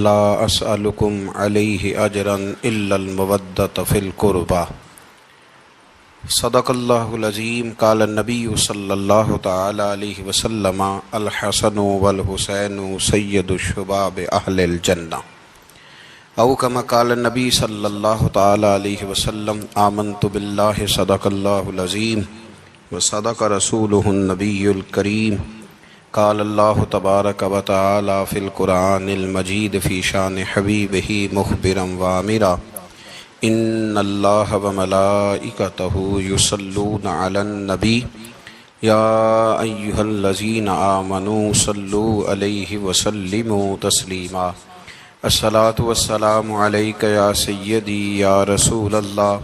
لا اسألکم علیہ اجرا الا المودۃ فی القربى صدق اللہ العظیم قال النبی صلی اللہ تعالی علیہ وسلم الحسن والحسین سید الشباب اہل الجنہ او کما قال النبی صلی اللہ تعالی علیہ وسلم آمنت باللہ صدق اللہ العظیم وصدق رسولہ النبی الکریم قال اللہ تبارک و تعالی فی القرآن المجید فی شان حبیبہ مخبرا وآمرا ان اللہ وملائکتہ یصلون علی النبی یا ایہا الذین آمنوا صلوا علیہ وسلموا تسلیما الصلاۃ والسلام علیک یا سیدی یا رسول اللہ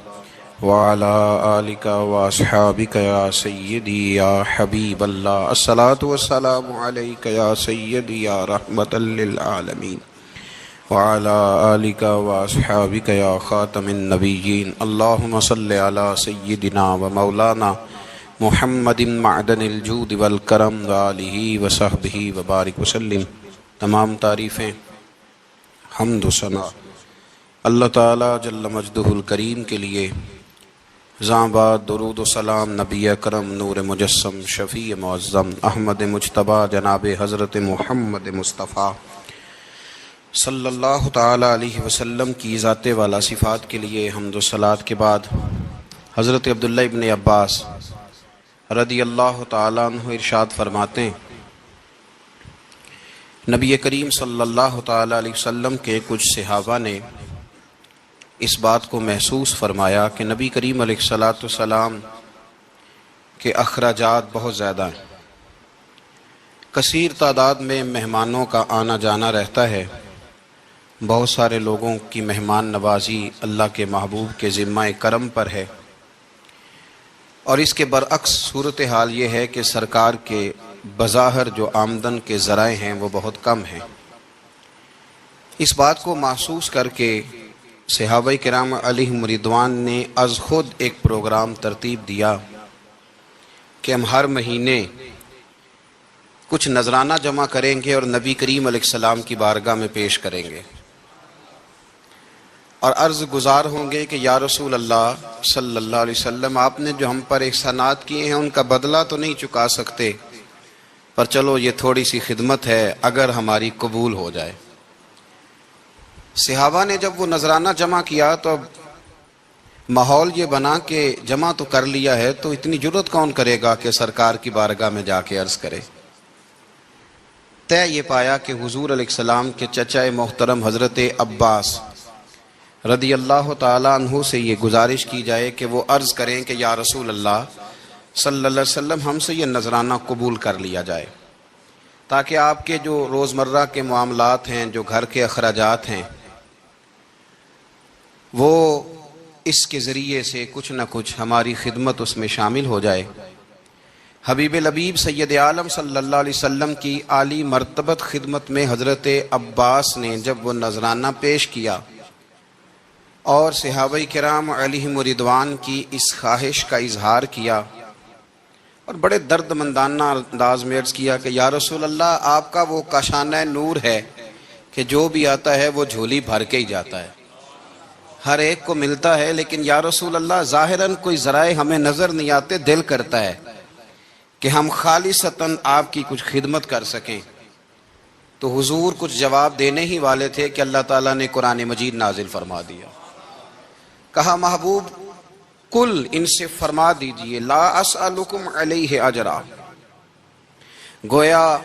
وعلى آلک واصحابک یا سیدی یا حبیب اللہ الصلاۃ والسلام علیک یا سیدی یا رحمۃ للعالمین وعلى آلک واصحابک یا خاتم النبیین اللہم صل علی سیدنا و مولانا محمد معدن الجود والکرم وآلہ وصحبہ وبارک وسلم۔ تمام تعریفیں حمد و ثنا اللہ تعالی جل مجدہ الکریم کے لیے، زاں بعد درود و سلام نبی اکرم نور مجسم شفیع معظم احمد مجتبی جناب حضرت محمد مصطفیٰ صلی اللہ تعالی علیہ وسلم کی ذات والا صفات کے لیے حمد و صلات کے بعد حضرت عبداللہ ابن عباس رضی اللہ تعالی عنہ ارشاد فرماتے ہیں، نبی کریم صلی اللہ تعالی علیہ وسلم کے کچھ صحابہ نے اس بات کو محسوس فرمایا کہ نبی کریم علیہ السلام کے اخراجات بہت زیادہ ہیں، کثیر تعداد میں مہمانوں کا آنا جانا رہتا ہے، بہت سارے لوگوں کی مہمان نوازی اللہ کے محبوب کے ذمہ کرم پر ہے، اور اس کے برعکس صورتحال یہ ہے کہ سرکار کے بظاہر جو آمدن کے ذرائع ہیں وہ بہت کم ہیں۔ اس بات کو محسوس کر کے صحابہ کرام علیہم رضوان نے از خود ایک پروگرام ترتیب دیا کہ ہم ہر مہینے کچھ نذرانہ جمع کریں گے اور نبی کریم علیہ السلام کی بارگاہ میں پیش کریں گے، اور عرض گزار ہوں گے کہ یا رسول اللہ صلی اللہ علیہ وسلم، آپ نے جو ہم پر احسانات کیے ہیں ان کا بدلہ تو نہیں چکا سکتے، پر چلو یہ تھوڑی سی خدمت ہے اگر ہماری قبول ہو جائے۔ صحابہ نے جب وہ نذرانہ جمع کیا تو اب ماحول یہ بنا کہ جمع تو کر لیا ہے تو اتنی جرت کون کرے گا کہ سرکار کی بارگاہ میں جا کے عرض کرے۔ طے یہ پایا کہ حضور علیہ السلام کے چچا محترم حضرت عباس رضی اللہ تعالی عنہ سے یہ گزارش کی جائے کہ وہ عرض کریں کہ یا رسول اللہ صلی اللہ علیہ وسلم، ہم سے یہ نذرانہ قبول کر لیا جائے، تاکہ آپ کے جو روزمرہ کے معاملات ہیں، جو گھر کے اخراجات ہیں، وہ اس کے ذریعے سے کچھ نہ کچھ ہماری خدمت اس میں شامل ہو جائے۔ حبیب لبیب سید عالم صلی اللہ علیہ وسلم کی عالی مرتبت خدمت میں حضرت عباس نے جب وہ نذرانہ پیش کیا اور صحابہ کرام علیہم رضوان کی اس خواہش کا اظہار کیا اور بڑے درد مندانہ انداز میں عرض کیا کہ یا رسول اللہ، آپ کا وہ کاشانہ نور ہے کہ جو بھی آتا ہے وہ جھولی بھر کے ہی جاتا ہے، ہر ایک کو ملتا ہے، لیکن یا رسول اللہ ظاہراً کوئی ذرائع ہمیں نظر نہیں آتے، دل کرتا ہے کہ ہم خالصتاً آپ کی کچھ خدمت کر سکیں۔ تو حضور کچھ جواب دینے ہی والے تھے کہ اللہ تعالیٰ نے قرآن مجید نازل فرما دیا، کہا محبوب کل ان سے فرما دیجئے لا اسألکم علیہ اجرا۔ گویا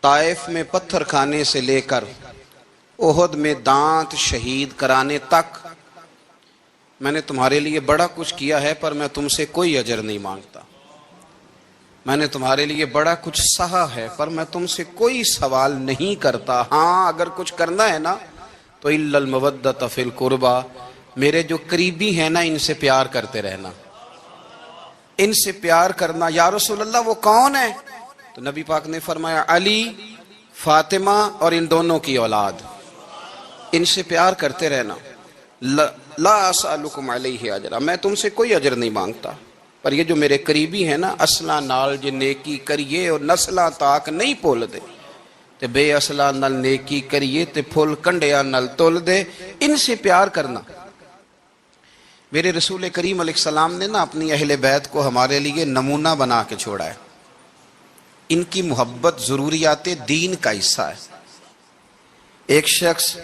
طائف میں پتھر کھانے سے لے کر احد میں دانت شہید کرانے تک میں نے تمہارے لیے بڑا کچھ کیا ہے، پر میں تم سے کوئی اجر نہیں مانگتا۔ میں نے تمہارے لیے بڑا کچھ سہا ہے، پر میں تم سے کوئی سوال نہیں کرتا۔ ہاں اگر کچھ کرنا ہے نا تو الا المودۃ فی القربى، میرے جو قریبی ہیں نا ان سے پیار کرتے رہنا، ان سے پیار کرنا۔ یا رسول اللہ وہ کون ہے؟ تو نبی پاک نے فرمایا علی، فاطمہ اور ان دونوں کی اولاد، ان سے پیار کرتے رہنا. لا اسألکم علیہ اجرا، میں تم سے کوئی اجر نہیں مانگتا، پر یہ جو میرے قریبی ہیں نا، اصلاں نال جے نیکی کریے اور نسلاں تاک نہیں پول دے، تے بے اصلاں نال نیکی کریے تے پھول کنڈیاں نال تول دے. ان سے پیار کرنا. میرے رسول کریم علیہ السلام نے نا اپنی اہل بیت کو ہمارے لیے نمونہ بنا کے چھوڑا ہے. ان کی محبت ضروریات دین کا حصہ ہے. ایک شخص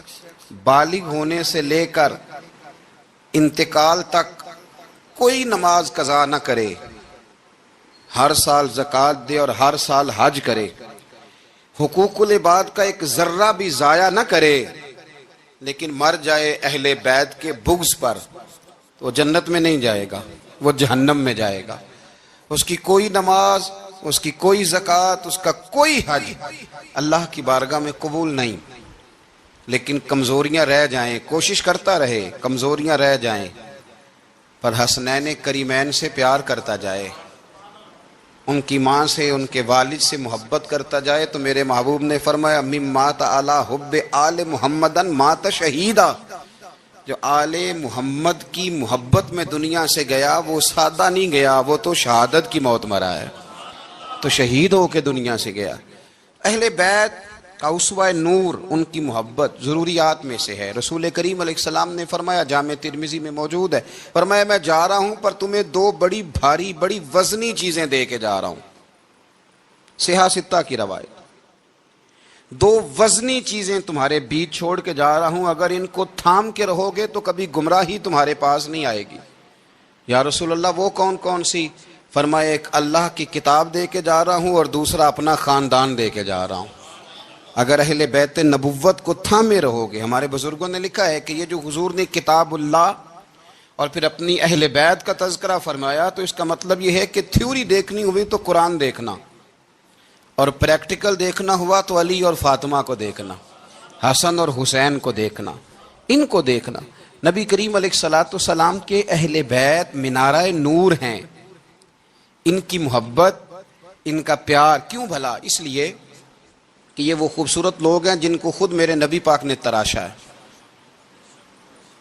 بالغ ہونے سے لے کر انتقال تک کوئی نماز قضا نہ کرے، ہر سال زکوٰۃ دے اور ہر سال حج کرے، حقوق العباد کا ایک ذرہ بھی ضائع نہ کرے، لیکن مر جائے اہل بیت کے بغض پر، تو وہ جنت میں نہیں جائے گا، وہ جہنم میں جائے گا. اس کی کوئی نماز، اس کی کوئی زکوٰۃ، اس کا کوئی حج اللہ کی بارگاہ میں قبول نہیں. لیکن کمزوریاں رہ جائیں، کوشش کرتا رہے، کمزوریاں رہ جائیں، پر حسنین کریمین سے پیار کرتا جائے، ان کی ماں سے، ان کے والد سے محبت کرتا جائے. تو میرے محبوب نے فرمایا مم مات علی حب آل محمدن مات شہیدا، جو آل محمد کی محبت میں دنیا سے گیا وہ سادہ نہیں گیا، وہ تو شہادت کی موت مرا ہے، تو شہید ہو کے دنیا سے گیا. اہل بیت کا اسوہ نور ان کی محبت ضروریات میں سے ہے. رسول کریم علیہ السلام نے فرمایا، جامع ترمذی میں موجود ہے، فرمایا میں جا رہا ہوں پر تمہیں دو بڑی بھاری بڑی وزنی چیزیں دے کے جا رہا ہوں. صحیح ستہ کی روایت. دو وزنی چیزیں تمہارے بیچ چھوڑ کے جا رہا ہوں، اگر ان کو تھام کے رہو گے تو کبھی گمراہی تمہارے پاس نہیں آئے گی. یا رسول اللہ وہ کون کون سی؟ فرمایا ایک اللہ کی کتاب دے کے جا رہا ہوں اور دوسرا اپنا خاندان دے کے جا رہا ہوں. اگر اہل بیت نبوت کو تھامے رہو گے، ہمارے بزرگوں نے لکھا ہے کہ یہ جو حضور نے کتاب اللہ اور پھر اپنی اہل بیت کا تذکرہ فرمایا، تو اس کا مطلب یہ ہے کہ تھیوری دیکھنی ہوئی تو قرآن دیکھنا، اور پریکٹیکل دیکھنا ہوا تو علی اور فاطمہ کو دیکھنا، حسن اور حسین کو دیکھنا، ان کو دیکھنا. نبی کریم علیہ الصلاۃ والسلام کے اہل بیت منارہ نور ہیں. ان کی محبت، ان کا پیار کیوں بھلا؟ اس لیے کہ یہ وہ خوبصورت لوگ ہیں جن کو خود میرے نبی پاک نے تراشا ہے.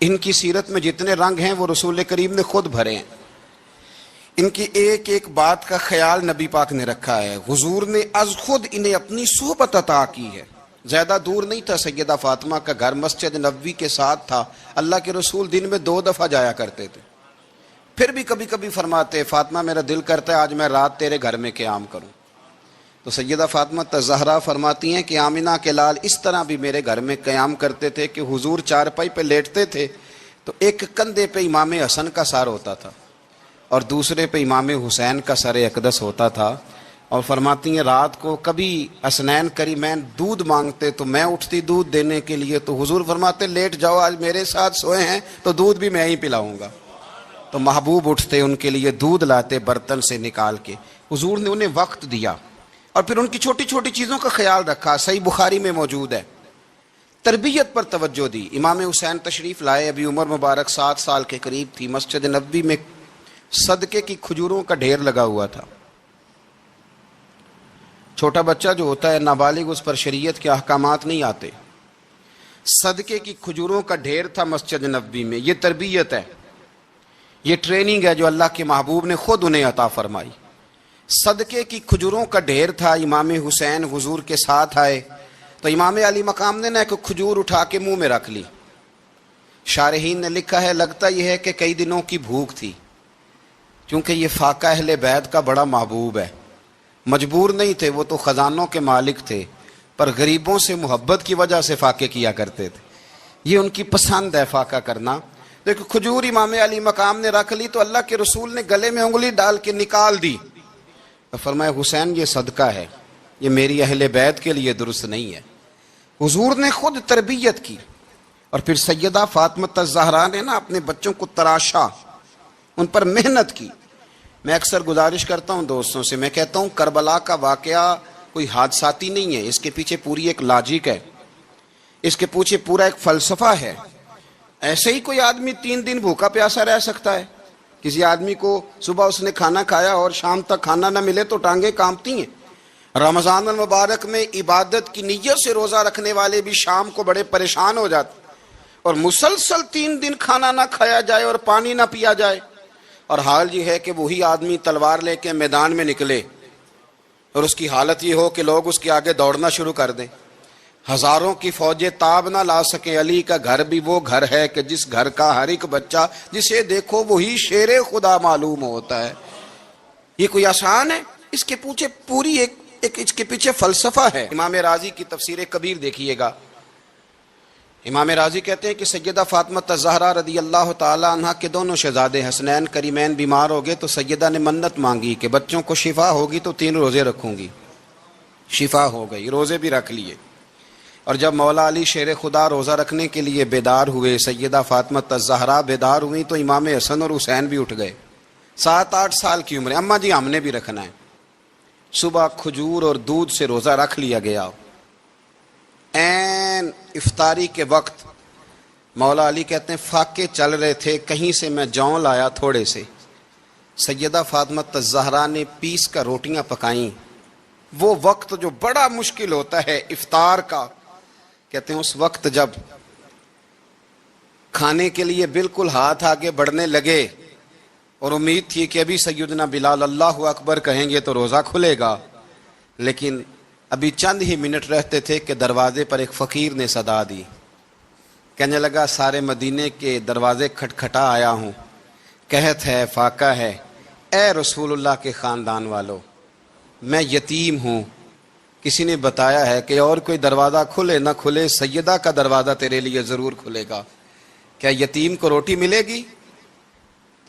ان کی سیرت میں جتنے رنگ ہیں وہ رسول کریم نے خود بھرے ہیں. ان کی ایک ایک بات کا خیال نبی پاک نے رکھا ہے. حضور نے از خود انہیں اپنی صحبت عطا کی ہے. زیادہ دور نہیں تھا سیدہ فاطمہ کا گھر، مسجد نبوی کے ساتھ تھا. اللہ کے رسول دن میں 2 دفعہ جایا کرتے تھے. پھر بھی کبھی کبھی فرماتے، فاطمہ میرا دل کرتا ہے آج میں رات تیرے گھر میں قیام کروں. تو سیدہ فاطمہ الزہرا فرماتی ہیں کہ آمنہ کے لال اس طرح بھی میرے گھر میں قیام کرتے تھے کہ حضور چارپائی پہ لیٹتے تھے تو ایک کندھے پہ امام حسن کا سر ہوتا تھا اور دوسرے پہ امام حسین کا سر اقدس ہوتا تھا. اور فرماتی ہیں رات کو کبھی حسنین کریمین دودھ مانگتے تو میں اٹھتی دودھ دینے کے لیے، تو حضور فرماتے لیٹ جاؤ، آج میرے ساتھ سوئے ہیں تو دودھ بھی میں ہی پلاؤں گا. تو محبوب اٹھتے ان کے لیے دودھ لاتے برتن سے نکال کے. حضور نے انہیں وقت دیا اور پھر ان کی چھوٹی چھوٹی چیزوں کا خیال رکھا. صحیح بخاری میں موجود ہے. تربیت پر توجہ دی. امام حسین تشریف لائے، ابھی عمر مبارک 7 سال کے قریب تھی. مسجد نبوی میں صدقے کی کھجوروں کا ڈھیر لگا ہوا تھا. چھوٹا بچہ جو ہوتا ہے نابالغ، اس پر شریعت کے احکامات نہیں آتے. صدقے کی کھجوروں کا ڈھیر تھا مسجد نبوی میں. یہ تربیت ہے، یہ ٹریننگ ہے جو اللہ کے محبوب نے خود انہیں عطا فرمائی. صدقے کی کھجوروں کا ڈھیر تھا. امام حسین حضور کے ساتھ آئے تو امام علی مقام نے ایک کھجور اٹھا کے منہ میں رکھ لی. شارحین نے لکھا ہے لگتا یہ ہے کہ کئی دنوں کی بھوک تھی، کیونکہ یہ فاقہ اہل بیت کا بڑا محبوب ہے. مجبور نہیں تھے، وہ تو خزانوں کے مالک تھے، پر غریبوں سے محبت کی وجہ سے فاقے کیا کرتے تھے. یہ ان کی پسند ہے فاقہ کرنا. دیکھو کھجور امام علی مقام نے رکھ لی تو اللہ کے رسول نے گلے میں انگلی ڈال کے نکال دی. فرمایا حسین یہ صدقہ ہے، یہ میری اہل بیت کے لیے درست نہیں ہے. حضور نے خود تربیت کی. اور پھر سیدہ فاطمہ الزہرا نے اپنے بچوں کو تراشا، ان پر محنت کی. میں اکثر گزارش کرتا ہوں دوستوں سے، میں کہتا ہوں کربلا کا واقعہ کوئی حادثاتی نہیں ہے، اس کے پیچھے پوری ایک لاجک ہے، اس کے پیچھے پورا ایک فلسفہ ہے. ایسے ہی کوئی آدمی 3 دن بھوکا پیاسا رہ سکتا ہے؟ کسی آدمی کو صبح اس نے کھانا کھایا اور شام تک کھانا نہ ملے تو ٹانگیں کانپتی ہیں. رمضان المبارک میں عبادت کی نیت سے روزہ رکھنے والے بھی شام کو بڑے پریشان ہو جاتے. اور مسلسل 3 دن کھانا نہ کھایا جائے اور پانی نہ پیا جائے، اور حال یہ ہے کہ وہی آدمی تلوار لے کے میدان میں نکلے اور اس کی حالت یہ ہو کہ لوگ اس کے آگے دوڑنا شروع کر دیں، ہزاروں کی فوجیں تاب نہ لا سکیں۔ علی کا گھر بھی وہ گھر ہے کہ جس گھر کا ہر ایک بچہ جسے دیکھو وہی شیر خدا معلوم ہوتا ہے۔ یہ کوئی آسان ہے؟ اس کے پیچھے پوری ایک اس کے پیچھے فلسفہ ہے۔ امام راضی کی تفسیر کبیر دیکھیے گا، امام راضی کہتے ہیں کہ سیدہ فاطمہ الزہرا رضی اللہ تعالی عنہ کے دونوں شہزادے حسنین کریمین بیمار ہو گئے تو سیدہ نے منت مانگی کہ بچوں کو شفا ہوگی تو 3 روزے رکھوں گی۔ شفا ہو گئی، روزے بھی رکھ لیے، اور جب مولا علی شیر خدا روزہ رکھنے کے لیے بیدار ہوئے، سیدہ فاطمہ الزہرا بیدار ہوئی تو امام حسن اور حسین بھی اٹھ گئے، 7-8 سال کی عمر، اماں جی ہم نے بھی رکھنا ہے۔ صبح کھجور اور دودھ سے روزہ رکھ لیا گیا۔ عین افطاری کے وقت مولا علی کہتے ہیں فاقے چل رہے تھے، کہیں سے میں جوں لایا تھوڑے سے، سیدہ فاطمہ الزہرا نے پیس کر روٹیاں پکائیں۔ وہ وقت جو بڑا مشکل ہوتا ہے افطار کا، کہتے ہیں اس وقت جب کھانے کے لیے بالکل ہاتھ آگے بڑھنے لگے اور امید تھی کہ ابھی سیدنا بلال اللہ اکبر کہیں گے تو روزہ کھلے گا، لیکن ابھی چند ہی منٹ رہتے تھے کہ دروازے پر ایک فقیر نے صدا دی، کہنے لگا سارے مدینے کے دروازے کھٹکھٹا آیا ہوں، قحط ہے، فاقہ ہے، اے رسول اللہ کے خاندان والو، میں یتیم ہوں، کسی نے بتایا ہے کہ اور کوئی دروازہ کھلے نہ کھلے سیدہ کا دروازہ تیرے لیے ضرور کھلے گا، کیا یتیم کو روٹی ملے گی؟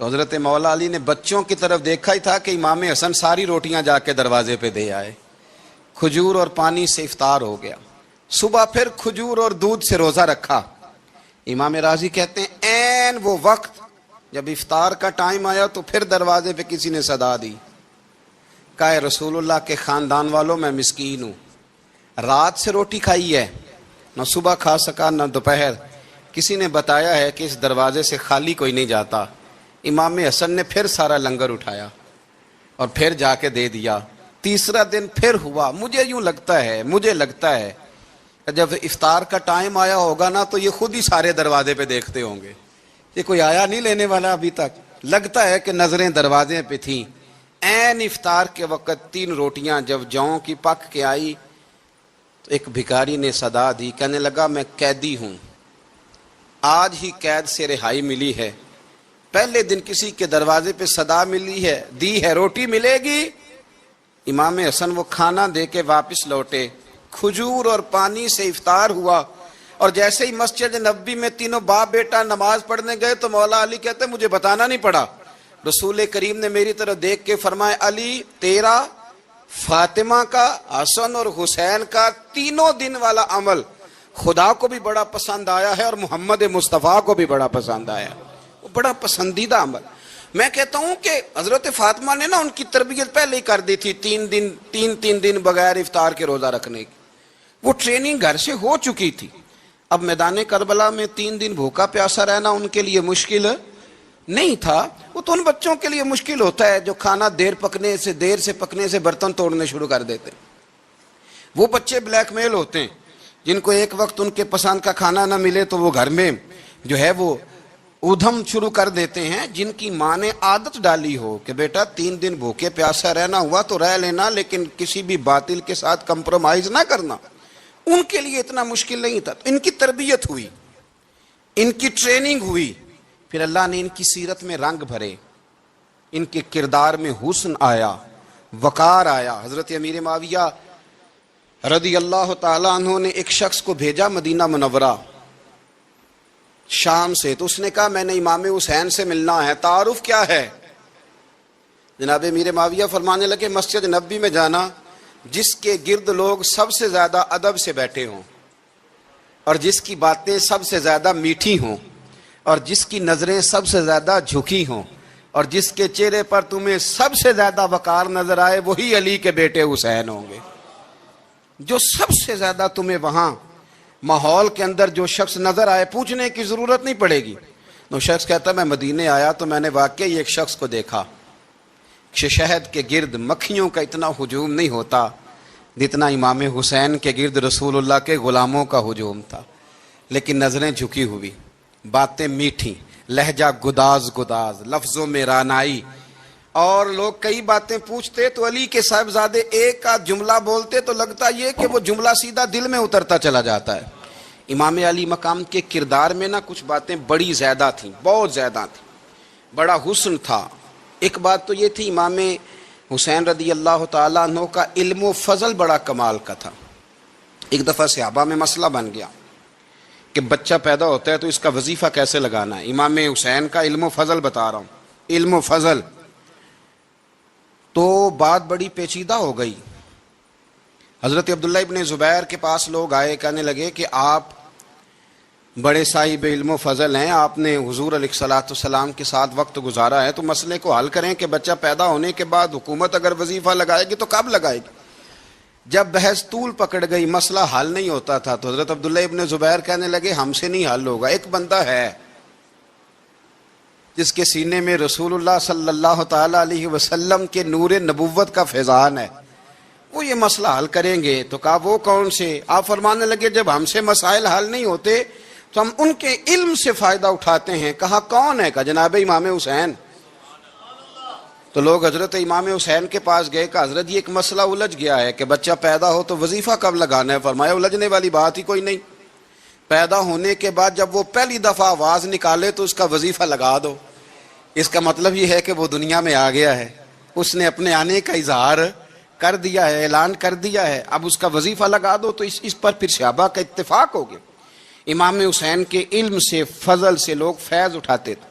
تو حضرت مولا علی نے بچوں کی طرف دیکھا ہی تھا کہ امام حسن ساری روٹیاں جا کے دروازے پہ دے آئے، کھجور اور پانی سے افطار ہو گیا۔ صبح پھر کھجور اور دودھ سے روزہ رکھا۔ امام راضی کہتے ہیں عین وہ وقت جب افطار کا ٹائم آیا تو پھر دروازے پہ کسی نے صدا دی، کہا اے رسول اللہ کے خاندان والوں میں مسکین ہوں، رات سے روٹی کھائی ہے، نہ صبح کھا سکا نہ دوپہر، کسی نے بتایا ہے کہ اس دروازے سے خالی کوئی نہیں جاتا۔ امام حسن نے پھر سارا لنگر اٹھایا اور پھر جا کے دے دیا۔ تیسرا دن پھر ہوا، مجھے لگتا ہے کہ جب افطار کا ٹائم آیا ہوگا نا تو یہ خود ہی سارے دروازے پہ دیکھتے ہوں گے، یہ کوئی آیا نہیں لینے والا ابھی تک، لگتا ہے کہ نظریں دروازے پہ تھیں۔ عین افطار کے وقت 3 روٹیاں جب جوں کی پک کے آئی تو ایک بھکاری نے صدا دی، کہنے لگا میں قیدی ہوں، آج ہی قید سے رہائی ملی ہے، پہلے دن کسی کے دروازے پہ صدا دی ہے روٹی ملے گی۔ امام حسن وہ کھانا دے کے واپس لوٹے، کھجور اور پانی سے افطار ہوا، اور جیسے ہی مسجد نبوی میں تینوں باپ بیٹا نماز پڑھنے گئے تو مولا علی کہتے مجھے بتانا نہیں پڑا، رسول کریم نے میری طرف دیکھ کے فرمایا علی تیرا، فاطمہ کا، حسن اور حسین کا 3 دن والا عمل خدا کو بھی بڑا پسند آیا ہے اور محمد مصطفیٰ کو بھی بڑا پسند آیا، وہ بڑا پسندیدہ عمل۔ میں کہتا ہوں کہ حضرت فاطمہ نے نا ان کی تربیت پہلے ہی کر دی تھی، 3 دن بغیر افطار کے روزہ رکھنے کی، وہ ٹریننگ گھر سے ہو چکی تھی۔ اب میدان کربلا میں 3 دن بھوکا پیاسا رہنا ان کے لیے مشکل نہیں تھا، وہ تو ان بچوں کے لیے مشکل ہوتا ہے جو کھانا دیر سے پکنے سے برتن توڑنے شروع کر دیتے، وہ بچے بلیک میل ہوتے ہیں جن کو ایک وقت ان کے پسند کا کھانا نہ ملے تو وہ گھر میں جو ہے وہ ادھم شروع کر دیتے ہیں، جن کی ماں نے عادت ڈالی ہو کہ بیٹا 3 دن بھوکے پیاسا رہنا ہوا تو رہ لینا، لیکن کسی بھی باطل کے ساتھ کمپرومائز نہ کرنا، ان کے لیے اتنا مشکل نہیں تھا۔ ان کی تربیت ہوئی، ان کی ٹریننگ ہوئی، پھر اللہ نے ان کی سیرت میں رنگ بھرے، ان کے کردار میں حسن آیا، وقار آیا۔ حضرت امیر معاویہ رضی اللہ تعالی عنہ نے ایک شخص کو بھیجا مدینہ منورہ شام سے، تو اس نے کہا میں نے امام حسین سے ملنا ہے، تعارف کیا ہے؟ جناب امیر معاویہ فرمانے لگے مسجد نبوی میں جانا جس کے گرد لوگ سب سے زیادہ ادب سے بیٹھے ہوں اور جس کی باتیں سب سے زیادہ میٹھی ہوں اور جس کی نظریں سب سے زیادہ جھکی ہوں اور جس کے چہرے پر تمہیں سب سے زیادہ وقار نظر آئے وہی علی کے بیٹے حسین ہوں گے۔ جو سب سے زیادہ تمہیں وہاں ماحول کے اندر جو شخص نظر آئے، پوچھنے کی ضرورت نہیں پڑے گی، وہ شخص کہتا میں مدینے آیا تو میں نے واقعی ایک شخص کو دیکھا، شہد کے گرد مکھیوں کا اتنا ہجوم نہیں ہوتا جتنا امام حسین کے گرد رسول اللہ کے غلاموں کا ہجوم تھا، لیکن نظریں جھکی ہوئی۔ باتیں میٹھی، لہجہ گداز گداز، لفظوں میں رانائی، اور لوگ کئی باتیں پوچھتے تو علی کے صاحبزادے ایک آدھ جملہ بولتے تو لگتا یہ کہ وہ جملہ سیدھا دل میں اترتا چلا جاتا ہے۔ امام علی مقام کے کردار میں نا کچھ باتیں بڑی زیادہ تھیں، بہت زیادہ تھیں، بڑا حسن تھا۔ ایک بات تو یہ تھی، امام حسین رضی اللہ تعالیٰ عنہ کا علم و فضل بڑا کمال کا تھا۔ ایک دفعہ صحابہ میں مسئلہ بن گیا کہ بچہ پیدا ہوتا ہے تو اس کا وظیفہ کیسے لگانا ہے۔ امام حسین کا علم و فضل بتا رہا ہوں، علم و فضل، تو بات بڑی پیچیدہ ہو گئی۔ حضرت عبداللہ ابن زبیر کے پاس لوگ آئے، کہنے لگے کہ آپ بڑے صاحب علم و فضل ہیں، آپ نے حضور علیہ الصلوۃ والسلام کے ساتھ وقت گزارا ہے، تو مسئلے کو حل کریں کہ بچہ پیدا ہونے کے بعد حکومت اگر وظیفہ لگائے گی تو کب لگائے گی۔ جب بحث طول پکڑ گئی، مسئلہ حل نہیں ہوتا تھا، تو حضرت عبداللہ ابن زبیر کہنے لگے ہم سے نہیں حل ہوگا، ایک بندہ ہے جس کے سینے میں رسول اللہ صلی اللہ تعالی علیہ وسلم کے نور نبوت کا فیضان ہے، وہ یہ مسئلہ حل کریں گے۔ تو کہا وہ کون سے؟ آپ فرمانے لگے جب ہم سے مسائل حل نہیں ہوتے تو ہم ان کے علم سے فائدہ اٹھاتے ہیں۔ کہا کون ہے؟ کہا جناب امام حسین۔ تو لوگ حضرت امام حسین کے پاس گئے، کہ حضرت یہ ایک مسئلہ الجھ گیا ہے کہ بچہ پیدا ہو تو وظیفہ کب لگانا ہے۔ فرمایا الجھنے والی بات ہی کوئی نہیں، پیدا ہونے کے بعد جب وہ پہلی دفعہ آواز نکالے تو اس کا وظیفہ لگا دو۔ اس کا مطلب یہ ہے کہ وہ دنیا میں آ گیا ہے، اس نے اپنے آنے کا اظہار کر دیا ہے، اعلان کر دیا ہے، اب اس کا وظیفہ لگا دو۔ تو اس پر پھر صحابہ کا اتفاق ہو گیا۔ امام حسین کے علم سے، فضل سے لوگ فیض اٹھاتے تھے۔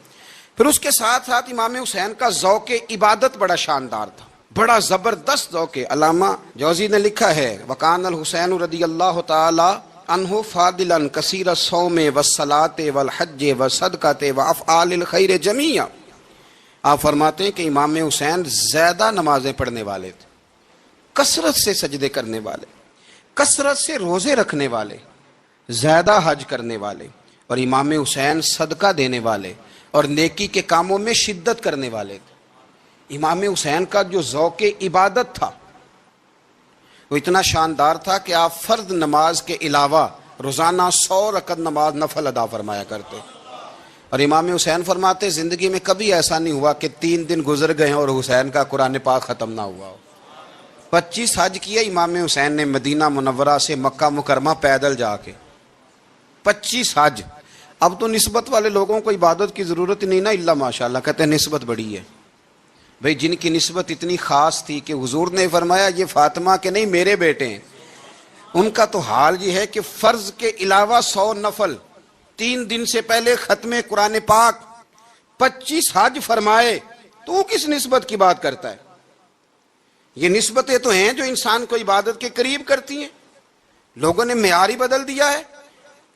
پھر اس کے ساتھ ساتھ امام حسین کا ذوق عبادت بڑا شاندار تھا، بڑا زبردست ذوق۔ علامہ جوزی نے لکھا ہے وکان الحسین رضی اللہ تعالی عنہ فاضلا کثیر الصوم والصلاۃ والحج والصدقۃ وافعال الخیر جمیعا۔ آپ فرماتے ہیں کہ امام حسین زیادہ نمازیں پڑھنے والے تھے، کثرت سے سجدے کرنے والے، کثرت سے روزے رکھنے والے، زیادہ حج کرنے والے، اور امام حسین صدقہ دینے والے اور نیکی کے کاموں میں شدت کرنے والے تھے۔ امام حسین کا جو ذوق عبادت تھا وہ اتنا شاندار تھا کہ آپ فرض نماز کے علاوہ روزانہ 100 رکعت نماز نفل ادا فرمایا کرتے۔ اور امام حسین فرماتے زندگی میں کبھی ایسا نہیں ہوا کہ 3 دن گزر گئے اور حسین کا قرآن پاک ختم نہ ہوا ہو۔ 25 حج کیے امام حسین نے مدینہ منورہ سے مکہ مکرمہ پیدل جا کے، 25 حج۔ اب تو نسبت والے لوگوں کو عبادت کی ضرورت نہیں نا، اللہ ماشاءاللہ کہتے ہیں نسبت بڑی ہے۔ بھئی جن کی نسبت اتنی خاص تھی کہ حضور نے فرمایا یہ فاطمہ کے نہیں میرے بیٹے ہیں، ان کا تو حال یہ ہے کہ فرض کے علاوہ 100 نفل، 3 دن سے پہلے ختم قرآن پاک، 25 حج فرمائے، تو کس نسبت کی بات کرتا ہے؟ یہ نسبتیں تو ہیں جو انسان کو عبادت کے قریب کرتی ہیں۔ لوگوں نے معیار ہی بدل دیا ہے۔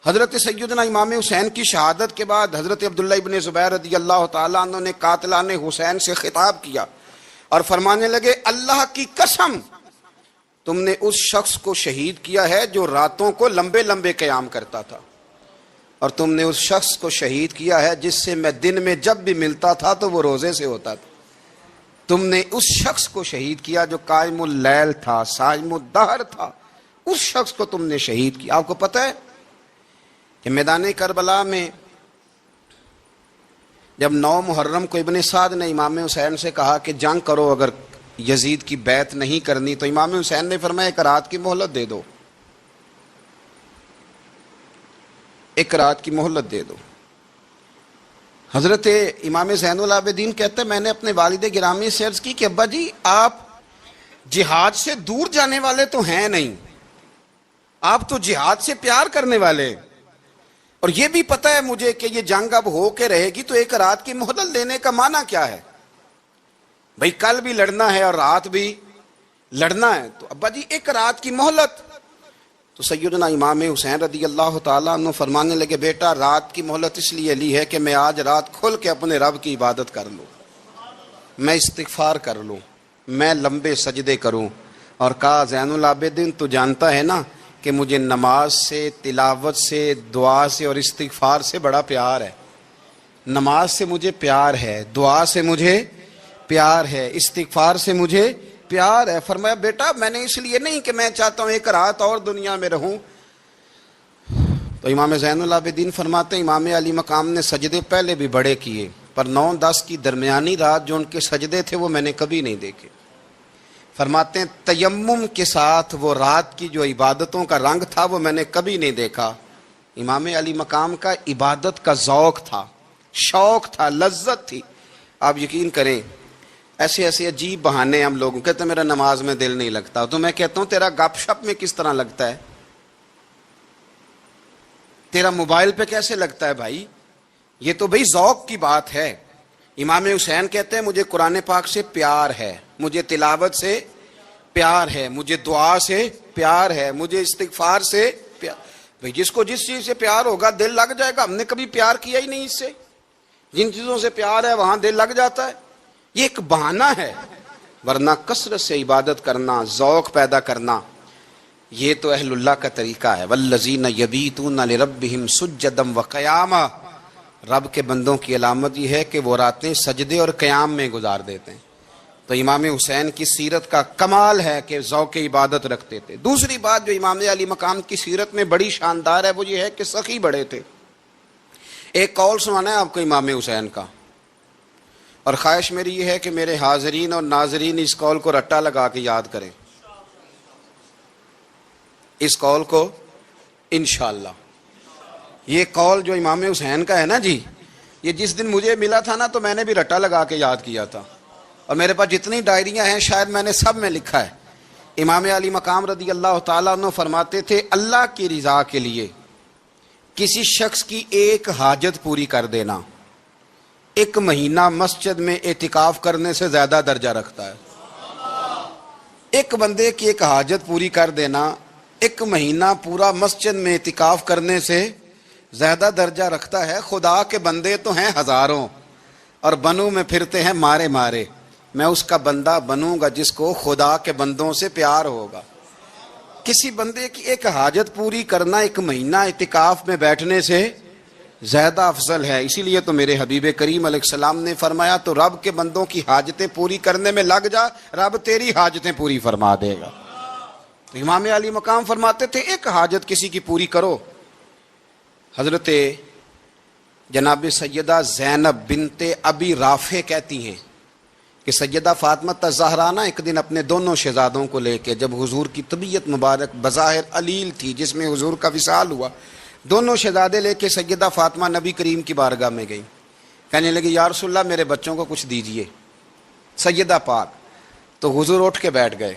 حضرت سیدنا امام حسین کی شہادت کے بعد حضرت عبداللہ ابن زبیر رضی اللہ تعالیٰ عنہ نے قاتلان حسین سے خطاب کیا اور فرمانے لگے اللہ کی قسم تم نے اس شخص کو شہید کیا ہے جو راتوں کو لمبے لمبے قیام کرتا تھا، اور تم نے اس شخص کو شہید کیا ہے جس سے میں دن میں جب بھی ملتا تھا تو وہ روزے سے ہوتا تھا۔ تم نے اس شخص کو شہید کیا جو قائم اللیل تھا، صائم الدہر تھا، اس شخص کو تم نے شہید کیا۔ آپ کو پتہ ہے کہ میدان کربلا میں جب 9 محرم کو ابن سعد نے امام حسین سے کہا کہ جنگ کرو اگر یزید کی بیعت نہیں کرنی، تو امام حسین نے فرمایا 1 رات کی مہلت دے دو، 1 رات کی مہلت دے دو۔ حضرت امام زین العابدین کہتے ہیں میں نے اپنے والد گرامی سے عرض کی کہ ابا جی آپ جہاد سے دور جانے والے تو ہیں نہیں، آپ تو جہاد سے پیار کرنے والے، اور یہ بھی پتہ ہے مجھے کہ یہ جنگ اب ہو کے رہے گی، تو 1 رات کی مہلت لینے کا معنی کیا ہے؟ بھئی کل بھی لڑنا ہے اور رات بھی لڑنا ہے، تو ابا جی 1 رات کی مہلت۔ تو سیدنا امام حسین رضی اللہ تعالیٰ عنہ فرمانے لگے بیٹا رات کی مہلت اس لیے لی ہے کہ میں آج رات کھل کے اپنے رب کی عبادت کر لوں، میں استغفار کر لوں، میں لمبے سجدے کروں۔ اور کہا زین العابدین تو جانتا ہے نا کہ مجھے نماز سے، تلاوت سے، دعا سے اور استغفار سے بڑا پیار ہے۔ نماز سے مجھے پیار ہے، دعا سے مجھے پیار ہے، استغفار سے مجھے پیار ہے۔ فرمایا بیٹا میں نے اس لیے نہیں کہ میں چاہتا ہوں 1 رات اور دنیا میں رہوں، تو امام زین العابدین فرماتے ہیں امام علی مقام نے سجدے پہلے بھی بڑے کیے، پر 9-10 کی درمیانی رات جو ان کے سجدے تھے وہ میں نے کبھی نہیں دیکھے۔ فرماتے ہیں تیمم کے ساتھ وہ رات کی جو عبادتوں کا رنگ تھا وہ میں نے کبھی نہیں دیکھا۔ امام علی مقام کا عبادت کا ذوق تھا، شوق تھا، لذت تھی۔ آپ یقین کریں ایسے ایسے عجیب بہانے ہم لوگوں کہتے ہیں میرا نماز میں دل نہیں لگتا، تو میں کہتا ہوں تیرا گپ شپ میں کس طرح لگتا ہے، تیرا موبائل پہ کیسے لگتا ہے بھائی؟ یہ تو بھائی ذوق کی بات ہے۔ امام حسین کہتے ہیں مجھے قرآن پاک سے پیار ہے، مجھے تلاوت سے پیار ہے، مجھے دعا سے پیار ہے، مجھے استغفار سے پیار۔ بھائی جس کو جس چیز سے پیار ہوگا دل لگ جائے گا۔ ہم نے کبھی پیار کیا ہی نہیں اس سے، جن چیزوں سے پیار ہے وہاں دل لگ جاتا ہے۔ یہ ایک بہانہ ہے، ورنہ کثرت سے عبادت کرنا، ذوق پیدا کرنا، یہ تو اہل اللہ کا طریقہ ہے۔ والذین یبیتون لربہم سجدا وقیاما، رب کے بندوں کی علامت یہ ہے کہ وہ راتیں سجدے اور قیام میں گزار دیتے ہیں۔ تو امام حسین کی سیرت کا کمال ہے کہ ذوق عبادت رکھتے تھے۔ دوسری بات جو امام علی مقام کی سیرت میں بڑی شاندار ہے وہ یہ ہے کہ سخی بڑے تھے۔ ایک قول سنانا ہے آپ کو امام حسین کا، اور خواہش میری یہ ہے کہ میرے حاضرین اور ناظرین اس قول کو رٹا لگا کے یاد کریں، اس قول کو انشاءاللہ۔ یہ قول جو امام حسین کا ہے نا جی، یہ جس دن مجھے ملا تھا نا تو میں نے بھی رٹا لگا کے یاد کیا تھا، اور میرے پاس جتنی ڈائریاں ہیں شاید میں نے سب میں لکھا ہے۔ امام علی مقام رضی اللہ تعالیٰ عنہ فرماتے تھے اللہ کی رضا کے لیے کسی شخص کی ایک حاجت پوری کر دینا 1 مہینہ مسجد میں اعتکاف کرنے سے زیادہ درجہ رکھتا ہے۔ ایک بندے کی ایک حاجت پوری کر دینا 1 مہینہ پورا مسجد میں اعتکاف کرنے سے زیادہ درجہ رکھتا ہے۔ خدا کے بندے تو ہیں ہزاروں اور بنوں میں پھرتے ہیں مارے مارے، میں اس کا بندہ بنوں گا جس کو خدا کے بندوں سے پیار ہوگا۔ کسی بندے کی ایک حاجت پوری کرنا 1 مہینہ اعتکاف میں بیٹھنے سے زیادہ افضل ہے۔ اسی لیے تو میرے حبیب کریم علیہ السلام نے فرمایا تو رب کے بندوں کی حاجتیں پوری کرنے میں لگ جا، رب تیری حاجتیں پوری فرما دے گا۔ تو امام علی مقام فرماتے تھے ایک حاجت کسی کی پوری کرو۔ حضرت جناب سیدہ زینب بنت ابی رافع کہتی ہیں کہ سیدہ فاطمہ الزہرا نا ایک دن اپنے دونوں شہزادوں کو لے کے، جب حضور کی طبیعت مبارک بظاہر علیل تھی جس میں حضور کا وصال ہوا، دونوں شہزادے لے کے سیدہ فاطمہ نبی کریم کی بارگاہ میں گئی، کہنے لگی یا رسول اللہ میرے بچوں کو کچھ دیجئے سیدہ پاک۔ تو حضور اٹھ کے بیٹھ گئے،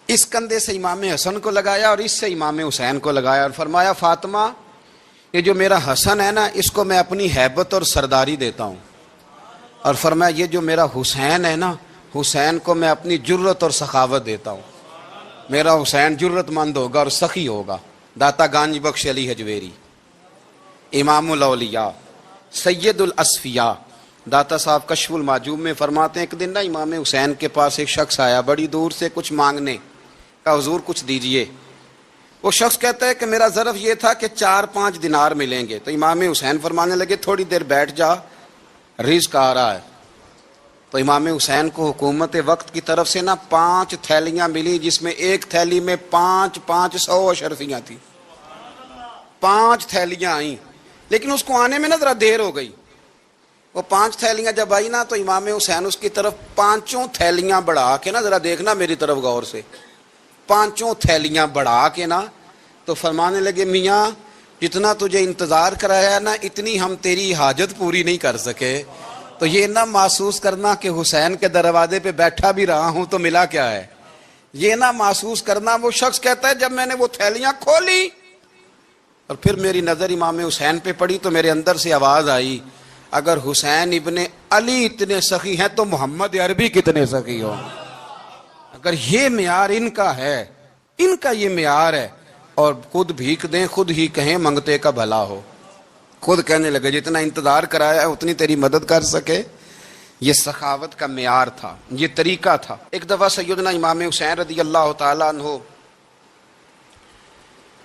اس کندھے سے امام حسن کو لگایا اور اس سے امام حسین کو لگایا اور فرمایا فاطمہ یہ جو میرا حسن ہے نا اس کو میں اپنی ہیبت اور سرداری دیتا ہوں، اور فرمایا یہ جو میرا حسین ہے نا حسین کو میں اپنی جرت اور سخاوت دیتا ہوں، میرا حسین جرت مند ہوگا اور سخی ہوگا۔ داتا گانج بخش علی حجویری، امام الاولیاء، سید الاصفیاء، داتا صاحب کشف المعجوب میں فرماتے ہیں ایک دن نا امام حسین کے پاس ایک شخص آیا بڑی دور سے کچھ مانگنے کا، حضور کچھ دیجئے۔ وہ شخص کہتا ہے کہ میرا ظرف یہ تھا کہ 4-5 دینار ملیں گے۔ تو امام حسین فرمانے لگے تھوڑی دیر بیٹھ جا، رزق آ رہا ہے۔ تو امام حسین کو حکومت وقت کی طرف سے نا 5 تھیلیاں ملی جس میں ایک تھیلی میں 500 اشرفیاں تھیں، 5 تھیلیاں آئیں، لیکن اس کو آنے میں نا ذرا دیر ہو گئی۔ وہ 5 تھیلیاں جب آئی نا تو امام حسین اس کی طرف 5 تھیلیاں بڑھا کے نا، ذرا دیکھنا میری طرف غور سے، 5 تھیلیاں بڑھا کے نا تو فرمانے لگے میاں جتنا تجھے انتظار کرایا نا اتنی ہم تیری حاجت پوری نہیں کر سکے۔ تو یہ نہ محسوس کرنا کہ حسین کے دروازے پہ بیٹھا بھی رہا ہوں تو ملا کیا ہے، یہ نہ محسوس کرنا۔ وہ شخص کہتا ہے جب میں نے وہ تھیلیاں کھولی اور پھر میری نظر امام حسین پہ پڑی تو میرے اندر سے آواز آئی اگر حسین ابن علی اتنے سخی ہیں تو محمد عربی کتنے سخی ہوں۔ اگر یہ معیار ان کا ہے، ان کا یہ معیار ہے، اور خود بھیک دیں خود ہی کہیں منگتے کا بھلا ہو، خود کہنے لگے جتنا انتظار کرایا ہے اتنی تیری مدد کر سکے۔ یہ سخاوت کا معیار تھا، یہ طریقہ تھا۔ ایک دفعہ سیدنا امام حسین رضی اللہ تعالیٰ عنہ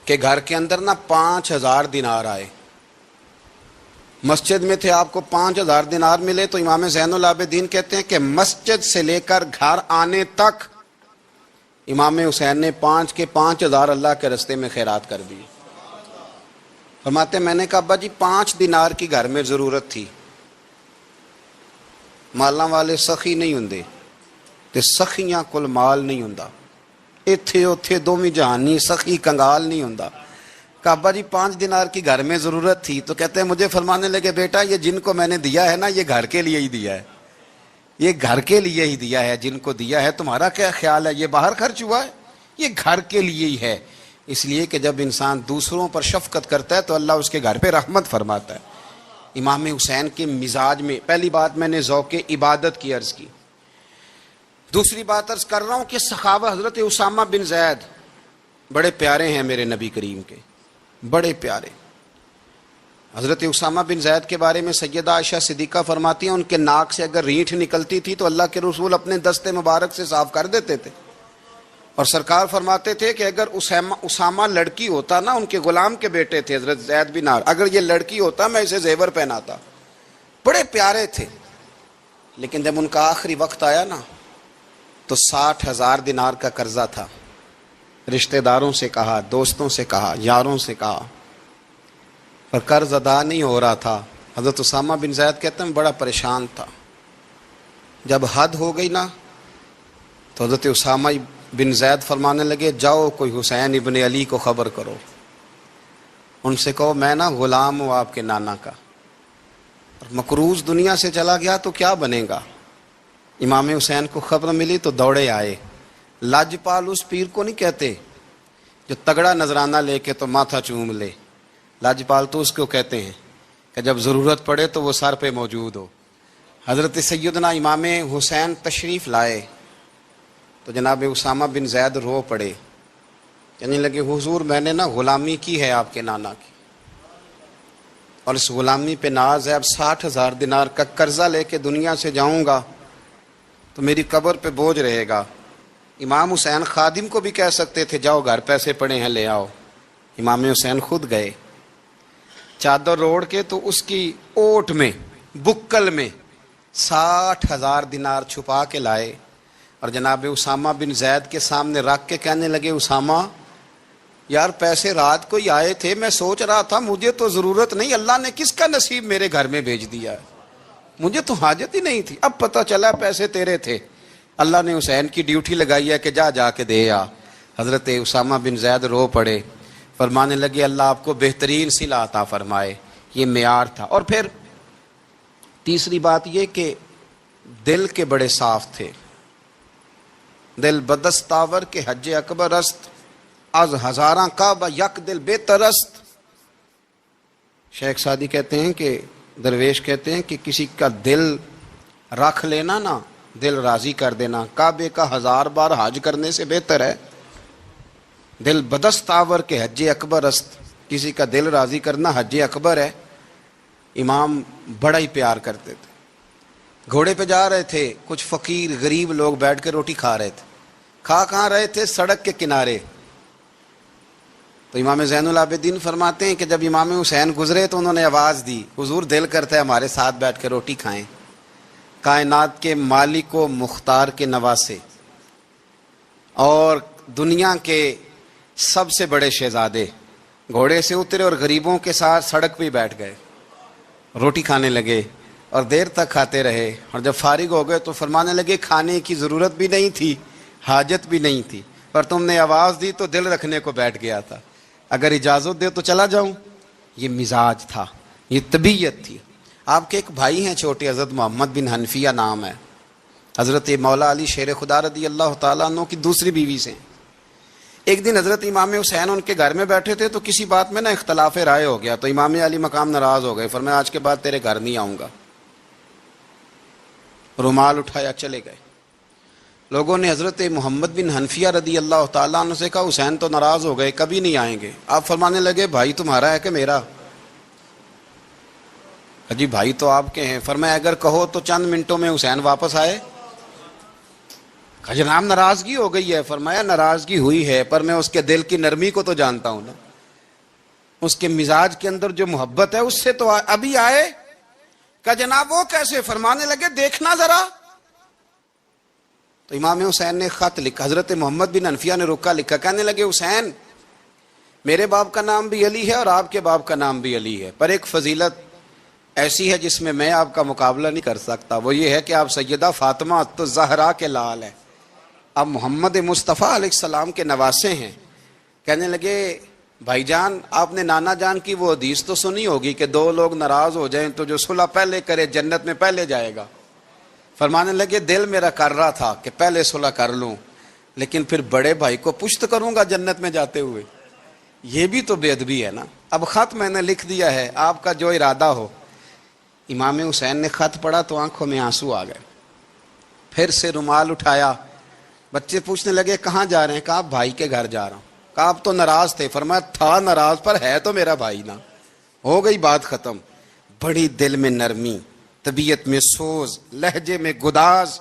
کے گھر کے اندر نا 5000 دینار آئے، مسجد میں تھے، آپ کو 5000 دینار ملے تو امام زین العابدین کہتے ہیں کہ مسجد سے لے کر گھر آنے تک امام حسین نے 5 کے 5000 اللہ کے رستے میں خیرات کر دی۔ فرماتے میں نے کہا ابا جی 5 دینار کی گھر میں ضرورت تھی، مالاں والے سخی نہیں ہوندے تے سخیاں کول مال نہیں ہوندا، ایتھے اوتھے دوویں جہانی سخی کنگال نہیں ہوندا۔ کہا ابا جی 5 دینار کی گھر میں ضرورت تھی، تو کہتے ہیں مجھے فرمانے لگے بیٹا یہ جن کو میں نے دیا ہے نا یہ گھر کے لیے ہی دیا ہے، یہ گھر کے لیے ہی دیا ہے، جن کو دیا ہے تمہارا کیا خیال ہے یہ باہر خرچ ہوا ہے، یہ گھر کے لیے ہی ہے۔ اس لیے کہ جب انسان دوسروں پر شفقت کرتا ہے تو اللہ اس کے گھر پہ رحمت فرماتا ہے۔ امام حسین کے مزاج میں پہلی بات میں نے ذوق عبادت کی عرض کی، دوسری بات عرض کر رہا ہوں کہ صحابہ حضرت اسامہ بن زید بڑے پیارے ہیں میرے نبی کریم کے، بڑے پیارے۔ حضرت اسامہ بن زید کے بارے میں سیدہ عائشہ صدیقہ فرماتی ہیں ان کے ناک سے اگر رینٹھ نکلتی تھی تو اللہ کے رسول اپنے دستے مبارک سے صاف کر دیتے تھے، اور سرکار فرماتے تھے کہ اگر اسامہ لڑکی ہوتا نا، ان کے غلام کے بیٹے تھے حضرت زید بن عار، اگر یہ لڑکی ہوتا میں اسے زیور پہناتا۔ بڑے پیارے تھے، لیکن جب ان کا آخری وقت آیا نا تو 60,000 دینار کا قرضہ تھا، رشتہ داروں سے کہا، دوستوں سے کہا، یاروں سے کہا، پر قرض ادا نہیں ہو رہا تھا۔ حضرت اسامہ بن زید کہتے ہیں بڑا پریشان تھا۔ جب حد ہو گئی نا تو حضرت اسامہ بن زید فرمانے لگے جاؤ کوئی حسین ابن علی کو خبر کرو، ان سے کہو میں نا غلام ہوں آپ کے نانا کا، اور مقروض دنیا سے چلا گیا تو کیا بنے گا۔ امام حسین کو خبر ملی تو دوڑے آئے۔ لاجپال اس پیر کو نہیں کہتے جو تگڑا نذرانہ لے کے تو ماتھا چوم لے، لاجپال تو اس کو کہتے ہیں کہ جب ضرورت پڑے تو وہ سر پہ موجود ہو۔ حضرت سیدنا امام حسین تشریف لائے تو جناب اسامہ بن زید رو پڑے، کہنے لگے حضور میں نے نا غلامی کی ہے آپ کے نانا کی، اور اس غلامی پہ ناز ہے، اب 60,000 دینار کا قرضہ لے کے دنیا سے جاؤں گا تو میری قبر پہ بوجھ رہے گا۔ امام حسین خادم کو بھی کہہ سکتے تھے جاؤ گھر پیسے پڑے ہیں لے آؤ، امام حسین خود گئے، چادر اوڑھ کے تو اس کی اوٹ میں بکل میں 60,000 دینار چھپا کے لائے، اور جناب اسامہ بن زید کے سامنے رکھ کے کہنے لگے اسامہ یار پیسے رات کو ہی آئے تھے، میں سوچ رہا تھا مجھے تو ضرورت نہیں، اللہ نے کس کا نصیب میرے گھر میں بھیج دیا ہے، مجھے تو حاجت ہی نہیں تھی، اب پتہ چلا پیسے تیرے تھے، اللہ نے حسین کی ڈیوٹی لگائی ہے کہ جا کے دے آ۔ حضرت اسامہ بن زید رو پڑے، فرمانے لگے اللہ آپ کو بہترین صلہ عطا فرمائے، یہ معیار تھا۔ اور پھر تیسری بات یہ کہ دل کے بڑے صاف تھے، دل بدستاور کے حج اکبر است، از ہزاراں کعبہ یک دل بہتر است۔ شیخ سعدی کہتے ہیں کہ درویش کہتے ہیں کہ کسی کا دل رکھ لینا نا، دل راضی کر دینا کعبے کا 1000 بار حج کرنے سے بہتر ہے۔ دل بدستاور کے حج اکبر است، کسی کا دل راضی کرنا حج اکبر ہے۔ امام بڑا ہی پیار کرتے تھے، گھوڑے پہ جا رہے تھے، کچھ فقیر غریب لوگ بیٹھ کے روٹی کھا رہے تھے، کہاں رہے تھے؟ سڑک کے کنارے۔ تو امام زین العابدین فرماتے ہیں کہ جب امام حسین گزرے تو انہوں نے آواز دی حضور دل کرتا ہے ہمارے ساتھ بیٹھ کے روٹی کھائیں۔ کائنات کے مالک و مختار کے نواسے اور دنیا کے سب سے بڑے شہزادے گھوڑے سے اترے اور غریبوں کے ساتھ سڑک پہ بیٹھ گئے، روٹی کھانے لگے اور دیر تک کھاتے رہے، اور جب فارغ ہو گئے تو فرمانے لگے کھانے کی ضرورت بھی نہیں تھی، حاجت بھی نہیں تھی، پر تم نے آواز دی تو دل رکھنے کو بیٹھ گیا تھا، اگر اجازت دے تو چلا جاؤں۔ یہ مزاج تھا، یہ طبیعت تھی۔ آپ کے ایک بھائی ہیں چھوٹے، حضرت محمد بن حنفیہ نام ہے، حضرت مولا علی شیر خدا رضی اللہ تعالیٰ عنہ کی دوسری بیوی سے۔ ایک دن حضرت امام حسین ان کے گھر میں بیٹھے تھے تو کسی بات میں نا اختلاف رائے ہو گیا، تو امام علی مقام ناراض ہو گئے، فرمایا آج کے بعد تیرے گھر نہیں آؤں گا، رومال اٹھایا چلے گئے۔ لوگوں نے حضرت محمد بن حنفیہ رضی اللہ تعالیٰ عنہ سے کہا حسین تو ناراض ہو گئے، کبھی نہیں آئیں گے۔ آپ فرمانے لگے بھائی تمہارا ہے کہ میرا؟ جی بھائی تو آپ کے ہیں۔ فرمایا اگر کہو تو چند منٹوں میں حسین واپس آئے۔ کہا جناب ناراضگی ہو گئی ہے۔ فرمایا ناراضگی ہوئی ہے پر میں اس کے دل کی نرمی کو تو جانتا ہوں نا، اس کے مزاج کے اندر جو محبت ہے اس سے تو ابھی آئے۔ کہا جناب وہ کیسے؟ فرمانے لگے دیکھنا ذرا۔ تو امام حسین نے خط لکھا، حضرت محمد بن حنفیہ نے رکا لکھا، کہنے لگے حسین میرے باپ کا نام بھی علی ہے اور آپ کے باپ کا نام بھی علی ہے، پر ایک فضیلت ایسی ہے جس میں میں آپ کا مقابلہ نہیں کر سکتا، وہ یہ ہے کہ آپ سیدہ فاطمہ الزہرا کے لال ہیں، آپ محمد مصطفیٰ علیہ السلام کے نواسے ہیں۔ کہنے لگے بھائی جان آپ نے نانا جان کی وہ حدیث تو سنی ہوگی کہ دو لوگ ناراض ہو جائیں تو جو صلح پہلے کرے جنت میں پہلے جائے گا۔ فرمانے لگے دل میرا کر رہا تھا کہ پہلے صلح کر لوں، لیکن پھر بڑے بھائی کو پشت کروں گا جنت میں جاتے ہوئے، یہ بھی تو بے ادبی ہے نا۔ اب خط میں نے لکھ دیا ہے، آپ کا جو ارادہ ہو۔ امام حسین نے خط پڑھا تو آنکھوں میں آنسو آ گئے، پھر سے رومال اٹھایا، بچے پوچھنے لگے کہاں جا رہے ہیں؟ کہا بھائی کے گھر جا رہا ہوں۔ کہا آپ تو ناراض تھے؟ فرمایا تھا ناراض پر ہے تو میرا بھائی نا، ہو گئی بات ختم۔ بڑی دل میں نرمی، طبیعت میں سوز، لہجے میں گداز،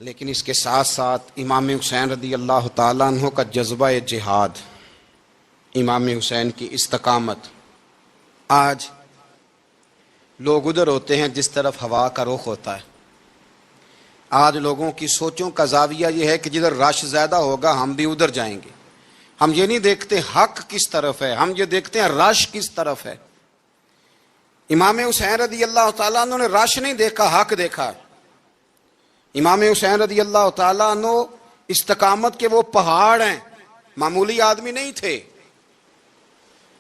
لیکن اس کے ساتھ ساتھ امام حسین رضی اللہ تعالیٰ عنہ کا جذبہ جہاد، امام حسین کی استقامت۔ آج لوگ ادھر ہوتے ہیں جس طرف ہوا کا رخ ہوتا ہے۔ آج لوگوں کی سوچوں کا زاویہ یہ ہے کہ جدھر رش زیادہ ہوگا ہم بھی ادھر جائیں گے۔ ہم یہ نہیں دیکھتے حق کس طرف ہے، ہم یہ دیکھتے ہیں رش کس طرف ہے۔ امام حسین رضی اللہ تعالیٰ عنہ نے رش نہیں دیکھا، حق دیکھا۔ امام حسین رضی اللہ تعالیٰ عنہ استقامت کے وہ پہاڑ ہیں، معمولی آدمی نہیں تھے۔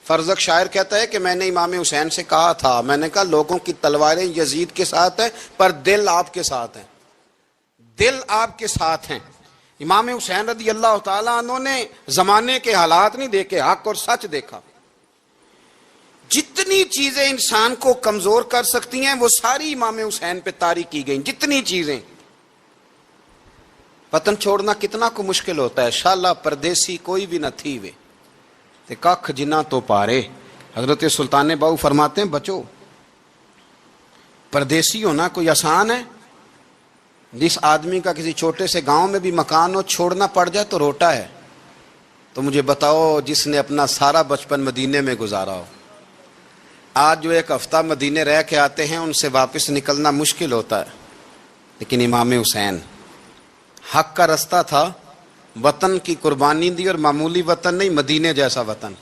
فرزق شاعر کہتا ہے کہ میں نے امام حسین سے کہا تھا، میں نے کہا لوگوں کی تلواریں یزید کے ساتھ ہیں پر دل آپ کے ساتھ ہیں، دل آپ کے ساتھ ہیں۔ امام حسین رضی اللہ تعالیٰ عنہ نے زمانے کے حالات نہیں دیکھے، حق اور سچ دیکھا۔ جتنی چیزیں انسان کو کمزور کر سکتی ہیں وہ ساری امام حسین پہ طاری کی گئیں، جتنی چیزیں۔ وطن چھوڑنا کتنا کو مشکل ہوتا ہے، شالا پردیسی کوئی بھی نہ تھی وے تے ککھ جنہ تو پارے۔ حضرت سلطان باؤ فرماتے ہیں بچو، پردیسی ہونا کوئی آسان ہے؟ جس آدمی کا کسی چھوٹے سے گاؤں میں بھی مکان ہو چھوڑنا پڑ جائے تو روٹا ہے، تو مجھے بتاؤ جس نے اپنا سارا بچپن مدینے میں گزارا ہو۔ آج جو ایک ہفتہ مدینے رہ کے آتے ہیں ان سے واپس نکلنا مشکل ہوتا ہے، لیکن امام حسین حق کا رستہ تھا، وطن کی قربانی دی، اور معمولی وطن نہیں، مدینے جیسا وطن۔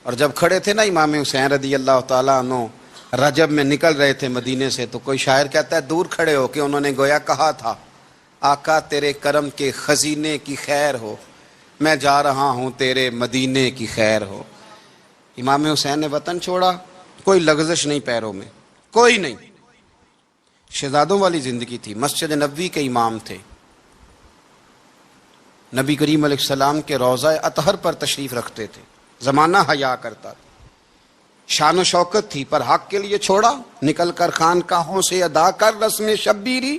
اور جب کھڑے تھے نا امام حسین رضی اللہ تعالیٰ عنہ رجب میں نکل رہے تھے مدینے سے، تو کوئی شاعر کہتا ہے دور کھڑے ہو کے انہوں نے گویا کہا تھا آقا تیرے کرم کے خزینے کی خیر ہو، میں جا رہا ہوں تیرے مدینے کی خیر ہو۔ امام حسین نے وطن چھوڑا، کوئی لغزش نہیں پیروں میں، کوئی نہیں۔ شہزادوں والی زندگی تھی، مسجد نبوی کے امام تھے، نبی کریم علیہ السلام کے روضہ اطہر پر تشریف رکھتے تھے، زمانہ حیا کرتا تھا، شان و شوکت تھی، پر حق کے لیے چھوڑا، نکل کر خانقاہوں سے ادا کر رسم شبیری۔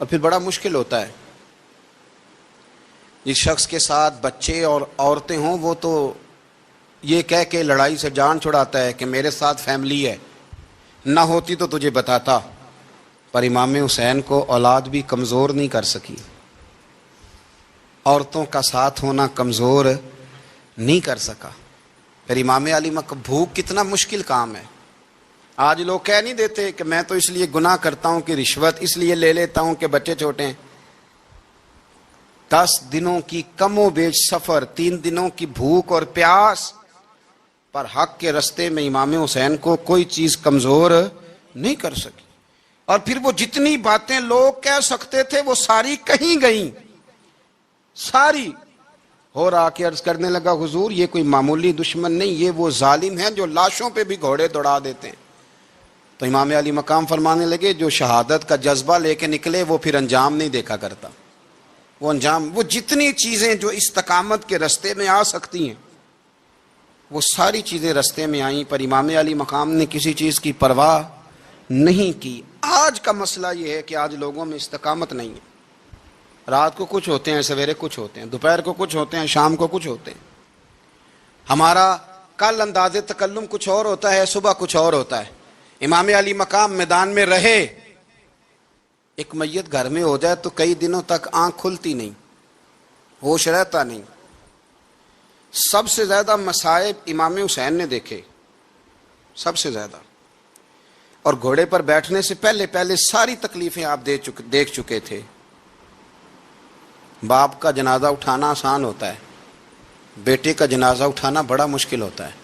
اور پھر بڑا مشکل ہوتا ہے، جس شخص کے ساتھ بچے اور عورتیں ہوں وہ تو یہ کہہ کے لڑائی سے جان چھڑاتا ہے کہ میرے ساتھ فیملی ہے، نہ ہوتی تو تجھے بتاتا، پر امام حسین کو اولاد بھی کمزور نہیں کر سکی، عورتوں کا ساتھ ہونا کمزور نہیں کر سکا۔ پھر امام علی بھوک کتنا مشکل کام ہے۔ آج لوگ کہہ نہیں دیتے کہ میں تو اس لیے گناہ کرتا ہوں کہ رشوت اس لیے لے لیتا ہوں کہ بچے چھوٹے ہیں۔ 10 دنوں کی کم و بیش سفر، 3 دنوں کی بھوک اور پیاس، پر حق کے رستے میں امام حسین کو کوئی چیز کمزور نہیں کر سکی۔ اور پھر وہ جتنی باتیں لوگ کہہ سکتے تھے وہ ساری کہیں گئیں، ساری۔ اور آ کے عرض کرنے لگا حضور یہ کوئی معمولی دشمن نہیں، یہ وہ ظالم ہیں جو لاشوں پہ بھی گھوڑے دوڑا دیتے ہیں۔ تو امام علی مقام فرمانے لگے جو شہادت کا جذبہ لے کے نکلے وہ پھر انجام نہیں دیکھا کرتا، وہ انجام، وہ جتنی چیزیں جو استقامت کے رستے میں آ سکتی ہیں وہ ساری چیزیں رستے میں آئیں، پر امام علی مقام نے کسی چیز کی پرواہ نہیں کی۔ آج کا مسئلہ یہ ہے کہ آج لوگوں میں استقامت نہیں ہے، رات کو کچھ ہوتے ہیں، سویرے کچھ ہوتے ہیں، دوپہر کو کچھ ہوتے ہیں، شام کو کچھ ہوتے ہیں۔ ہمارا کل انداز تکلم کچھ اور ہوتا ہے، صبح کچھ اور ہوتا ہے۔ امام علی مقام میدان میں رہے، ایک میت گھر میں ہو جائے تو کئی دنوں تک آنکھ کھلتی نہیں، ہوش رہتا نہیں۔ سب سے زیادہ مصائب امام حسین نے دیکھے، سب سے زیادہ، اور گھوڑے پر بیٹھنے سے پہلے پہلے ساری تکلیفیں آپ دیکھ چکے تھے۔ باپ کا جنازہ اٹھانا آسان ہوتا ہے، بیٹے کا جنازہ اٹھانا بڑا مشکل ہوتا ہے،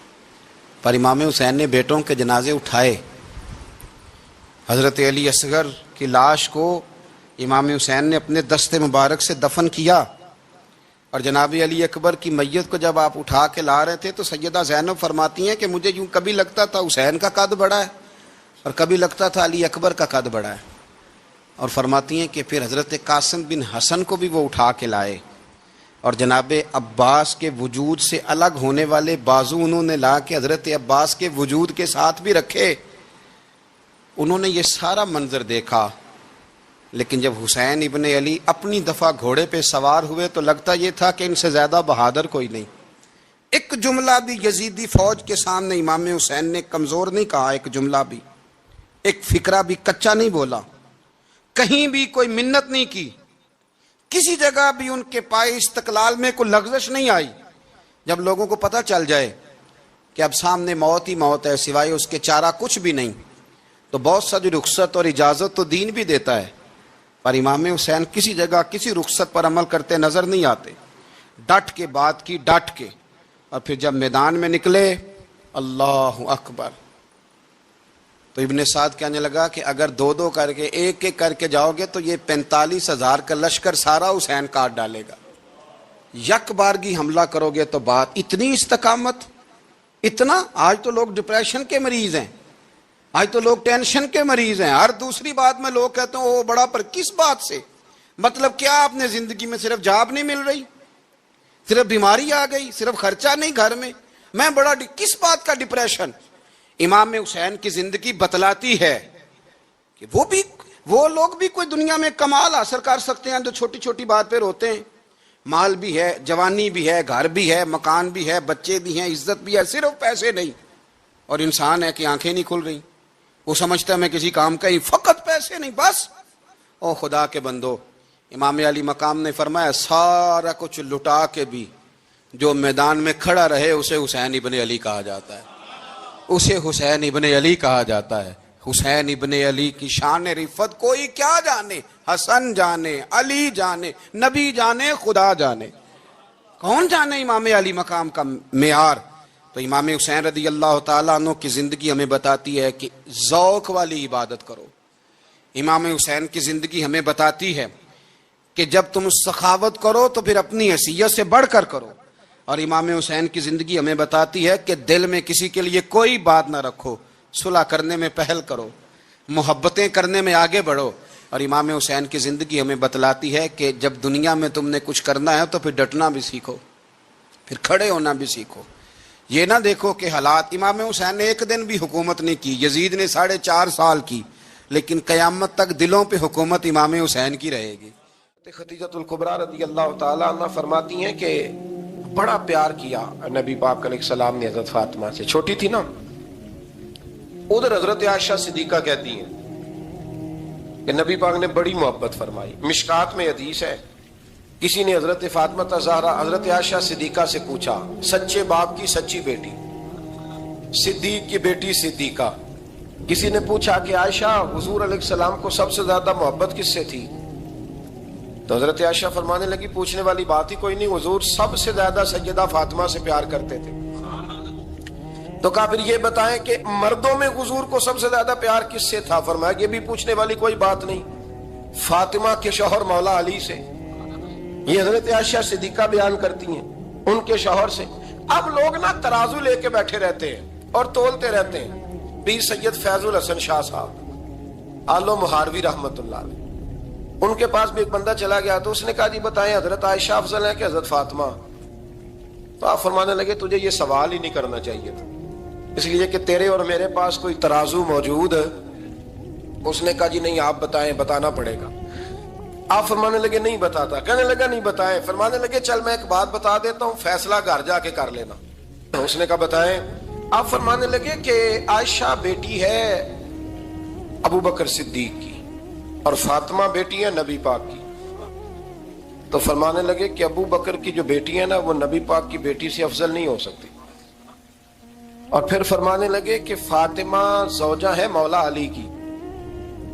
پر امام حسین نے بیٹوں کے جنازے اٹھائے۔ حضرت علی اصغر کی لاش کو امام حسین نے اپنے دست مبارک سے دفن کیا، اور جناب علی اکبر کی میت کو جب آپ اٹھا کے لا رہے تھے تو سیدہ زینب فرماتی ہیں کہ مجھے یوں کبھی لگتا تھا حسین کا قد بڑا ہے اور کبھی لگتا تھا علی اکبر کا قد بڑا ہے، اور فرماتی ہیں کہ پھر حضرت قاسم بن حسن کو بھی وہ اٹھا کے لائے، اور جناب عباس کے وجود سے الگ ہونے والے بازو انہوں نے لا کے حضرت عباس کے وجود کے ساتھ بھی رکھے۔ انہوں نے یہ سارا منظر دیکھا، لیکن جب حسین ابن علی اپنی دفعہ گھوڑے پہ سوار ہوئے تو لگتا یہ تھا کہ ان سے زیادہ بہادر کوئی نہیں۔ ایک جملہ بھی یزیدی فوج کے سامنے امام حسین نے کمزور نہیں کہا، ایک جملہ بھی، ایک فکرہ بھی کچا نہیں بولا، کہیں بھی کوئی منت نہیں کی، کسی جگہ بھی ان کے پائے استقلال میں کوئی لغزش نہیں آئی۔ جب لوگوں کو پتہ چل جائے کہ اب سامنے موت ہی موت ہے، سوائے اس کے چارہ کچھ بھی نہیں، تو بہت سا جو رخصت اور اجازت تو دین بھی دیتا ہے، پر امام حسین کسی جگہ کسی رخصت پر عمل کرتے نظر نہیں آتے، ڈٹ کے بات کی، ڈٹ کے، اور پھر جب میدان میں نکلے اللہ اکبر، تو ابن سعد کہنے لگا کہ اگر دو دو کر کے ایک ایک کر کے جاؤ گے تو یہ 45,000 کا لشکر سارا حسین کاٹ ڈالے گا، یک بارگی حملہ کرو گے تو بات، اتنی استقامت، اتنا۔ آج تو لوگ ڈپریشن کے مریض ہیں، آج تو لوگ ٹینشن کے مریض ہیں، ہر دوسری بات میں لوگ کہتے ہیں وہ بڑا، پر کس بات سے؟ مطلب کیا آپ نے زندگی میں صرف جاب نہیں مل رہی، صرف بیماری آ گئی، صرف خرچہ نہیں گھر میں بڑا کس بات کا ڈپریشن؟ امام حسین کی زندگی بتلاتی ہے کہ وہ لوگ بھی کوئی دنیا میں کمال حاصل کر سکتے ہیں جو چھوٹی چھوٹی بات پہ روتے ہیں۔ مال بھی ہے، جوانی بھی ہے، گھر بھی ہے، مکان بھی ہے، بچے بھی ہیں، عزت بھی ہے، صرف پیسے نہیں۔ اور انسان ہے کہ آنکھیں نہیں کھل رہی، وہ سمجھتا ہے میں کسی کام کا ہی، فقط پیسے نہیں بس۔ او خدا کے بندو، امام علی مقام نے فرمایا سارا کچھ لٹا کے بھی جو میدان میں کھڑا رہے اسے حسین ابن علی کہا جاتا ہے، اسے حسین ابن علی کہا جاتا ہے۔ حسین ابن علی کی شان رفت کوئی کیا جانے، حسن جانے، علی جانے، نبی جانے، خدا جانے، کون جانے امام علی مقام کا معیار۔ تو امام حسین رضی اللہ تعالیٰ عنہ کی زندگی ہمیں بتاتی ہے کہ ذوق والی عبادت کرو۔ امام حسین کی زندگی ہمیں بتاتی ہے کہ جب تم سخاوت کرو تو پھر اپنی حیثیت سے بڑھ کر کرو، اور امام حسین کی زندگی ہمیں بتاتی ہے کہ دل میں کسی کے لیے کوئی بات نہ رکھو، صلح کرنے میں پہل کرو، محبتیں کرنے میں آگے بڑھو۔ اور امام حسین کی زندگی ہمیں بتلاتی ہے کہ جب دنیا میں تم نے کچھ کرنا ہے تو پھر ڈٹنا بھی سیکھو، پھر کھڑے ہونا بھی سیکھو۔ یہ نہ دیکھو کہ حالات، امام حسین نے ایک دن بھی حکومت نہیں کی، یزید نے 4.5 سال کی، لیکن قیامت تک دلوں پہ حکومت امام حسین کی رہے گی۔ خدیجۃ الکبریٰ رضی اللہ تعالیٰ عنہ فرماتی ہیں کہ بڑا پیار کیا نبی پاک علیہ السلام نے حضرت فاطمہ سے، چھوٹی تھی نا۔ ادھر حضرت عائشہ صدیقہ کہتی ہیں کہ نبی پاک نے بڑی محبت فرمائی۔ مشکات میں حدیث ہے، کسی نے حضرت فاطمہ زہرا حضرت عائشہ صدیقہ سے پوچھا، سچے باپ کی سچی بیٹی، صدیق کی بیٹی صدیقہ، کسی نے پوچھا کہ عائشہ حضور علیہ السلام کو سب سے زیادہ محبت کس سے تھی؟ تو حضرت عائشہ فرمانے لگی پوچھنے والی بات ہی کوئی نہیں، حضور سب سے زیادہ سیدہ فاطمہ سے پیار کرتے تھے۔ تو کہا پھر یہ بتائیں کہ مردوں میں حضور کو سب سے زیادہ پیار کس سے تھا؟ فرمایا یہ بھی پوچھنے والی کوئی بات نہیں، فاطمہ کے شوہر مولا علی سے۔ یہ حضرت عائشہ صدیقہ بیان کرتی ہیں ان کے شوہر سے۔ اب لوگ نا ترازو لے کے بیٹھے رہتے ہیں اور تولتے رہتے ہیں۔ پیر سید فیض الحسن شاہ صاحب آلو مہاروی رحمت اللہ علیہ، ان کے پاس بھی ایک بندہ چلا گیا تو اس نے کہا جی بتائیں حضرت عائشہ افضل ہے کہ حضرت فاطمہ؟ تو آپ فرمانے لگے تجھے یہ سوال ہی نہیں کرنا چاہیے تھا، اس لیے کہ تیرے اور میرے پاس کوئی ترازو موجود ہے۔ اس نے کہا جی نہیں آپ بتائیں، بتانا پڑے گا۔ آپ فرمانے لگے نہیں بتاتا، کہنے لگا نہیں بتائیں، فرمانے لگے چل میں ایک بات بتا دیتا ہوں، فیصلہ گھر جا کے کر لینا۔ اس نے کہا بتائیں۔ آپ فرمانے لگے کہ عائشہ بیٹی ہے ابو بکر صدیق کی اور فاطمہ بیٹی ہے نبی پاک کی۔ تو فرمانے لگے کہ ابو بکر کی جو بیٹی ہے نا وہ نبی پاک کی بیٹی سے افضل نہیں ہو سکتی۔ اور پھر فرمانے لگے کہ فاطمہ زوجہ ہے مولا علی کی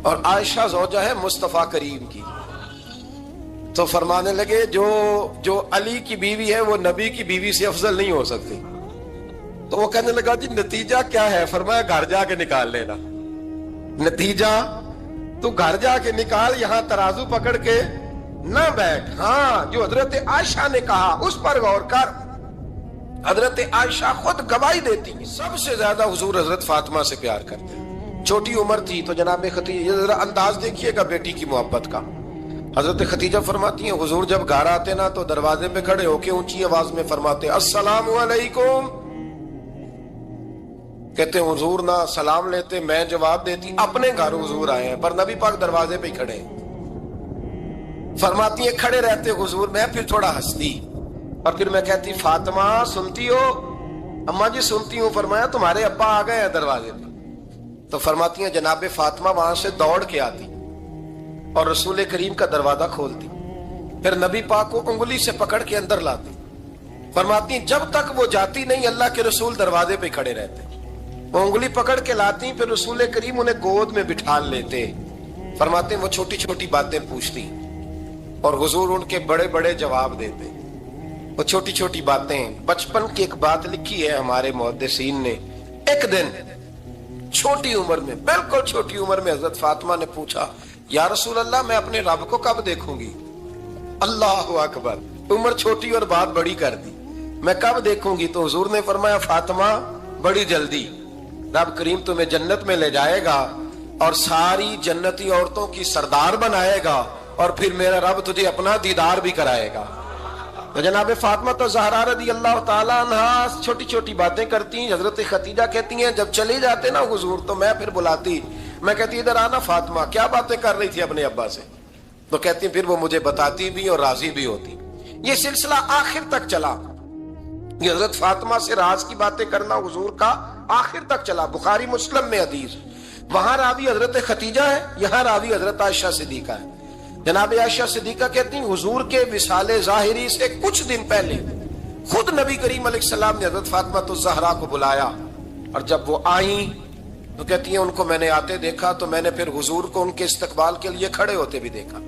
اور عائشہ زوجہ ہے مصطفیٰ کریم کی۔ تو فرمانے لگے جو علی کی بیوی ہے وہ نبی کی بیوی سے افضل نہیں ہو سکتی. تو وہ کہنے لگا جی نتیجہ کیا ہے؟ فرمایا گھر جا کے نکال لینا. نتیجہ تو گھر جا کے نکال، یہاں ترازو پکڑ کے نہ بیٹھ. ہاں جو حضرت عائشہ نے کہا اس پر غور کر. حضرت عائشہ خود گواہی دیتی سب سے زیادہ حضور حضرت فاطمہ سے پیار کرتے. چھوٹی عمر تھی تو جناب خدیجہ، ذرا انداز دیکھیے گا بیٹی کی محبت کا. حضرت خدیجہ فرماتی ہیں حضور جب گھر آتے نا تو دروازے پہ کھڑے ہو کے اونچی آواز میں فرماتے السلام علیکم. کہتے ہیں حضور نہ سلام لیتے، میں جواب دیتی اپنے گھر حضور آئے ہیں پر نبی پاک دروازے پہ ہی کھڑے ہیں. فرماتی ہیں کھڑے رہتے حضور، میں پھر تھوڑا ہنستی اور پھر میں کہتی فاطمہ سنتی ہو؟ اماں جی سنتی ہوں. فرمایا تمہارے ابا آ گئے ہیں دروازے پہ. تو فرماتی ہیں جناب فاطمہ وہاں سے دوڑ کے آتی اور رسول کریم کا دروازہ کھولتی، پھر نبی پاک کو انگلی سے پکڑ کے اندر لاتی. فرماتی ہیں جب تک وہ جاتی نہیں اللہ کے رسول دروازے پہ کھڑے رہتے. وہ انگلی پکڑ کے لاتی، پھر رسول کریم انہیں گود میں بٹھا لیتے. فرماتے ہیں وہ چھوٹی چھوٹی باتیں پوچھتی اور حضور ان کے بڑے بڑے جواب دیتے. وہ چھوٹی چھوٹی باتیں، بچپن کی ایک بات لکھی ہے ہمارے محدثین نے. ایک دن چھوٹی عمر میں، بالکل چھوٹی عمر میں حضرت فاطمہ نے پوچھا یا رسول اللہ میں اپنے رب کو کب دیکھوں گی؟ اللہ اکبر، عمر چھوٹی اور بات بڑی کر دی. میں کب دیکھوں گی؟ تو حضور نے فرمایا فاطمہ بڑی جلدی. رب کریم تمہیں جنت میں لے جائے گا اور ساری جنتی عورتوں کی سردار بنائے گا اور پھر میرا رب تجھے اپنا دیدار بھی کرائے گا. تو جناب فاطمہ تو زہرا رضی اللہ تعالیٰ عنہا چھوٹی چھوٹی باتیں کرتی ہیں. حضرت خدیجہ کہتی ہیں جب چلے جاتے نا حضور تو میں پھر بلاتی، میں کہتی ادھر آنا فاطمہ کیا باتیں کر رہی تھی اپنے ابا سے. تو کہتی پھر وہ مجھے بتاتی بھی اور راضی بھی ہوتی. یہ سلسلہ آخر تک چلا. یہ حضرت فاطمہ سے راز کی باتیں کرنا حضور کا آخر تک چلا. بخاری مسلم میں حدیث، وہاں راوی حضرت خدیجہ ہے، یہاں راوی حضرت عائشہ صدیقہ ہے. جناب عائشہ صدیقہ کہتی ہیں حضور کے وصال ظاہری سے کچھ دن پہلے خود نبی کریم علیہ السلام نے حضرت فاطمہ الزہرا کو بلایا اور جب وہ آئیں تو کہتی ہیں ان کو میں نے آتے دیکھا تو میں نے پھر حضور کو ان کے استقبال کے لیے کھڑے ہوتے بھی دیکھا.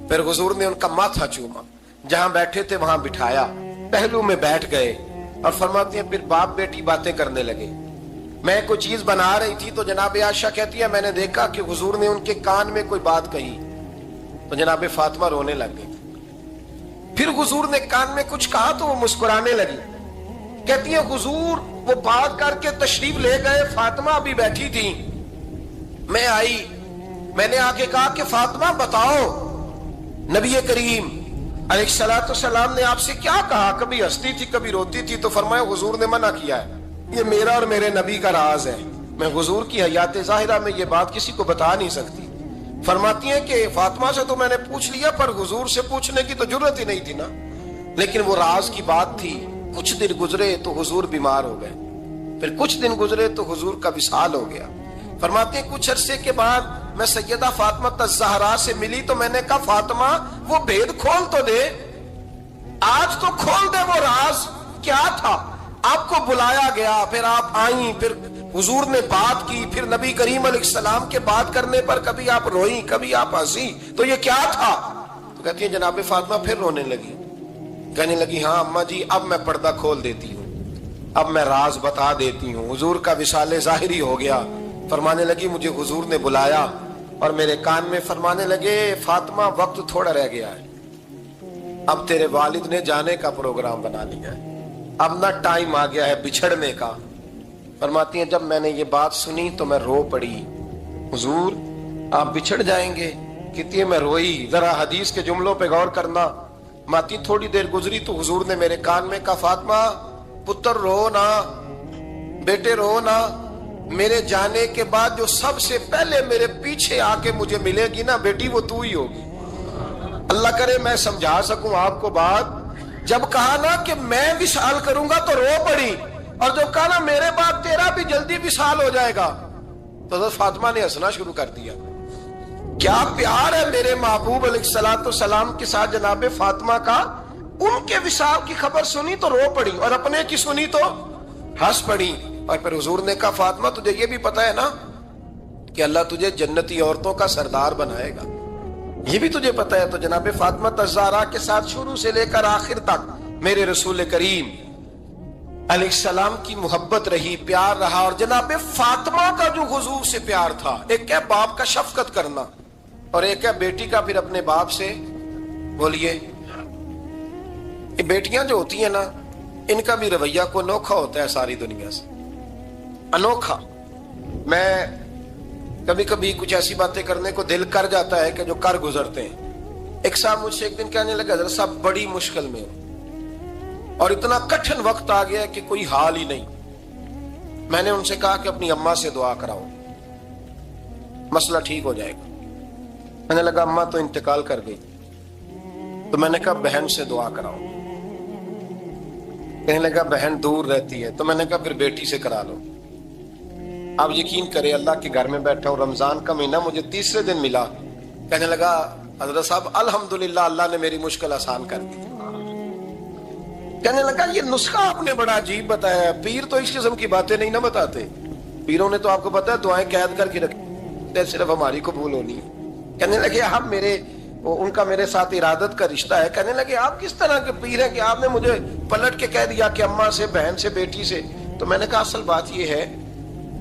پھر حضور نے ان کا ماتھا چوما، جہاں بیٹھے تھے وہاں بٹھایا، پہلو میں بیٹھ گئے اور فرماتی ہیں پھر باپ بیٹی باتیں کرنے لگے. میں کوئی چیز بنا رہی تھی تو جناب عائشہ کہتی ہے میں نے دیکھا کہ حضور نے ان کے کان میں کوئی بات کہی تو جناب فاطمہ رونے لگ گئی. پھر حضور نے کان میں کچھ کہا تو وہ مسکرانے لگی. کہتی ہے حضور وہ بات کر کے تشریف لے گئے، فاطمہ ابھی بیٹھی تھی، میں آئی، میں نے آ کے کہا کہ فاطمہ بتاؤ نبی کریم علیہ الصلوۃ والسلام نے آپ سے کیا کہا؟ کبھی ہنستی تھی کبھی روتی تھی. تو فرمایا حضور نے منع کیا ہے، یہ میرا اور میرے نبی کا راز ہے، میں حضور کی حیات ظاہرہ میں یہ بات کسی کو بتا نہیں سکتی. فرماتی ہیں کہ فاطمہ سے تو میں نے پوچھ لیا پر حضور سے پوچھنے کی تو ضرورت ہی نہیں تھی نا، لیکن وہ راز کی بات تھی. کچھ دن گزرے تو حضور بیمار ہو گئے، پھر کچھ دن گزرے تو حضور کا وصال ہو گیا. فرماتے ہیں کچھ عرصے کے بعد میں سیدہ فاطمہ الزہرا سے ملی تو میں نے کہا فاطمہ وہ بھید کھول تو دے، آج تو کھول دے وہ راز کیا تھا. آپ کو بلایا گیا، پھر آپ آئیں، پھر حضور نے بات کی، پھر نبی کریم علیہ السلام کے بات کرنے پر کبھی آپ روئیں کبھی آپ ہنسی، تو یہ کیا تھا؟ تو کہتی ہے جناب فاطمہ پھر رونے لگی، کہنے لگی ہاں اماں جی اب میں پردہ کھول دیتی ہوں، اب میں راز بتا دیتی ہوں. حضور کا وصال ظاہری ہو گیا. فرمانے لگی مجھے حضور نے بلایا اور میرے کان میں فرمانے لگے فاطمہ وقت تھوڑا رہ گیا ہے، اب تیرے والد نے جانے کا پروگرام بنا لیا ہے، اب نہ ٹائم آ گیا ہے بچھڑنے کا. فرماتی ہیں جب میں نے یہ بات سنی تو میں رو پڑی، حضور آپ بچھڑ جائیں گے؟ کہتی ہے میں روئی. ذرا حدیث کے جملوں پہ غور کرنا. ماتی تھوڑی دیر گزری تو حضور نے میرے کان میں کہا فاطمہ پتر رو نا، بیٹے رو نا، میرے جانے کے بعد جو سب سے پہلے میرے پیچھے آ کے مجھے ملے گی نا بیٹی وہ تو ہی ہوگی. اللہ کرے میں سمجھا سکوں آپ کو بات. جب کہا نا کہ میں وصال کروں گا تو رو پڑی، اور جب کہا نا میرے بعد تیرا بھی جلدی وصال ہو جائے گا تو حضرت فاطمہ نے ہنسنا شروع کر دیا. کیا پیار ہے میرے محبوب علیہ الصلوۃ والسلام کے ساتھ جناب فاطمہ کا. ان کے وصال کی خبر سنی تو رو پڑی اور اپنے کی سنی تو ہنس پڑی. اور پھر حضور نے کہا فاطمہ تجھے یہ بھی پتا ہے نا کہ اللہ تجھے جنتی عورتوں کا سردار بنائے گا. یہ بھی تجھے پتہ ہے؟ تو جناب فاطمہ الزہرا کے ساتھ شروع سے لے کر آخر تک میرے رسول کریم علیہ السلام کی محبت رہی، پیار رہا. اور جناب فاطمہ کا جو حضور سے پیار تھا، ایک ہے باپ کا شفقت کرنا اور ایک ہے بیٹی کا پھر اپنے باپ سے. بولیے، یہ بیٹیاں جو ہوتی ہیں نا، ان کا بھی رویہ کو انوکھا ہوتا ہے ساری دنیا سے، انوکھا. میں کبھی کبھی کچھ ایسی باتیں کرنے کو دل کر جاتا ہے کہ جو کر گزرتے ہیں. ایک صاحب مجھ سے ایک دن کہنے لگا، حضرت صاحب بڑی مشکل میں ہوں اور اتنا کٹھن وقت آ گیا کہ کوئی حال ہی نہیں. میں نے ان سے کہا کہ اپنی اماں سے دعا کراؤ، مسئلہ ٹھیک ہو جائے گا. میں نے لگا اماں تو انتقال کر گئی، تو میں نے کہا بہن سے دعا کراؤ. کہنے لگا بہن دور رہتی ہے. تو میں نے کہا پھر بیٹی سے کرا لو. آپ یقین کریں، اللہ کے گھر میں بیٹھا ہوں، رمضان کا مہینہ مجھے تیسرے دن ملا. کہنے لگا حضرت صاحب الحمدللہ اللہ نے میری مشکل آسان کر دی. کہنے لگا یہ نسخہ آپ نے بڑا عجیب بتایا، پیر تو اس قسم کی باتیں نہیں نہ بتاتے. پیروں نے تو آپ کو پتا ہے دعائیں قید کر کے رکھی، صرف ہماری قبول ہونی ہے. کہنے لگے آپ ان کا میرے ساتھ ارادت کا رشتہ ہے. کہنے لگے آپ کس طرح کے پیر ہیں کہ آپ نے مجھے پلٹ کے کہہ دیا کہ اماں سے، بہن سے، بیٹی سے. تو میں نے کہا اصل بات یہ ہے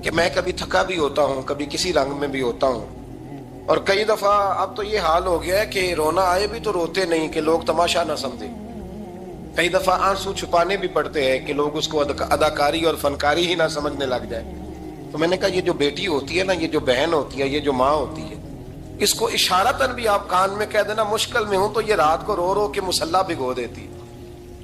کہ میں کبھی تھکا بھی ہوتا ہوں، کبھی کسی رنگ میں بھی ہوتا ہوں، اور کئی دفعہ اب تو یہ حال ہو گیا ہے کہ رونا آئے بھی تو روتے نہیں کہ لوگ تماشا نہ سمجھیں. کئی دفعہ آنسو چھپانے بھی پڑتے ہیں کہ لوگ اس کو اداکاری اور فنکاری ہی نہ سمجھنے لگ جائے. تو میں نے کہا یہ جو بیٹی ہوتی ہے نا، یہ جو بہن ہوتی ہے، یہ جو ماں ہوتی ہے، اس کو اشارتاً بھی آپ کان میں کہہ دینا مشکل میں ہوں تو یہ رات کو رو رو کے مصلی بھگو دیتی.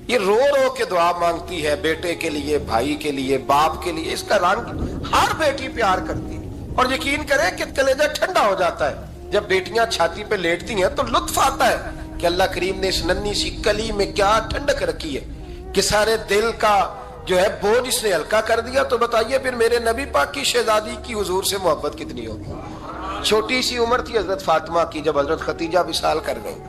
یہ رو رو کے دعا مانگتی ہے بیٹے کے لیے، بھائی کے لیے، باپ کے لیے. اس کا رنگ ہر بیٹی پیار کرتی ہے. اور یقین کریں کہ کلیجہ ٹھنڈا ہو جاتا ہے جب بیٹیاں چھاتی پہ لیٹتی ہیں تو لطف آتا ہے کہ اللہ کریم نے اس ننھی سی کلی میں کیا ٹھنڈک رکھی ہے کہ سارے دل کا جو ہے بوجھ اس نے ہلکا کر دیا. تو بتائیے پھر میرے نبی پاک کی شہزادی کی حضور سے محبت کتنی ہوگی. چھوٹی سی عمر تھی حضرت فاطمہ کی جب حضرت خدیجہ وصال کر گئی.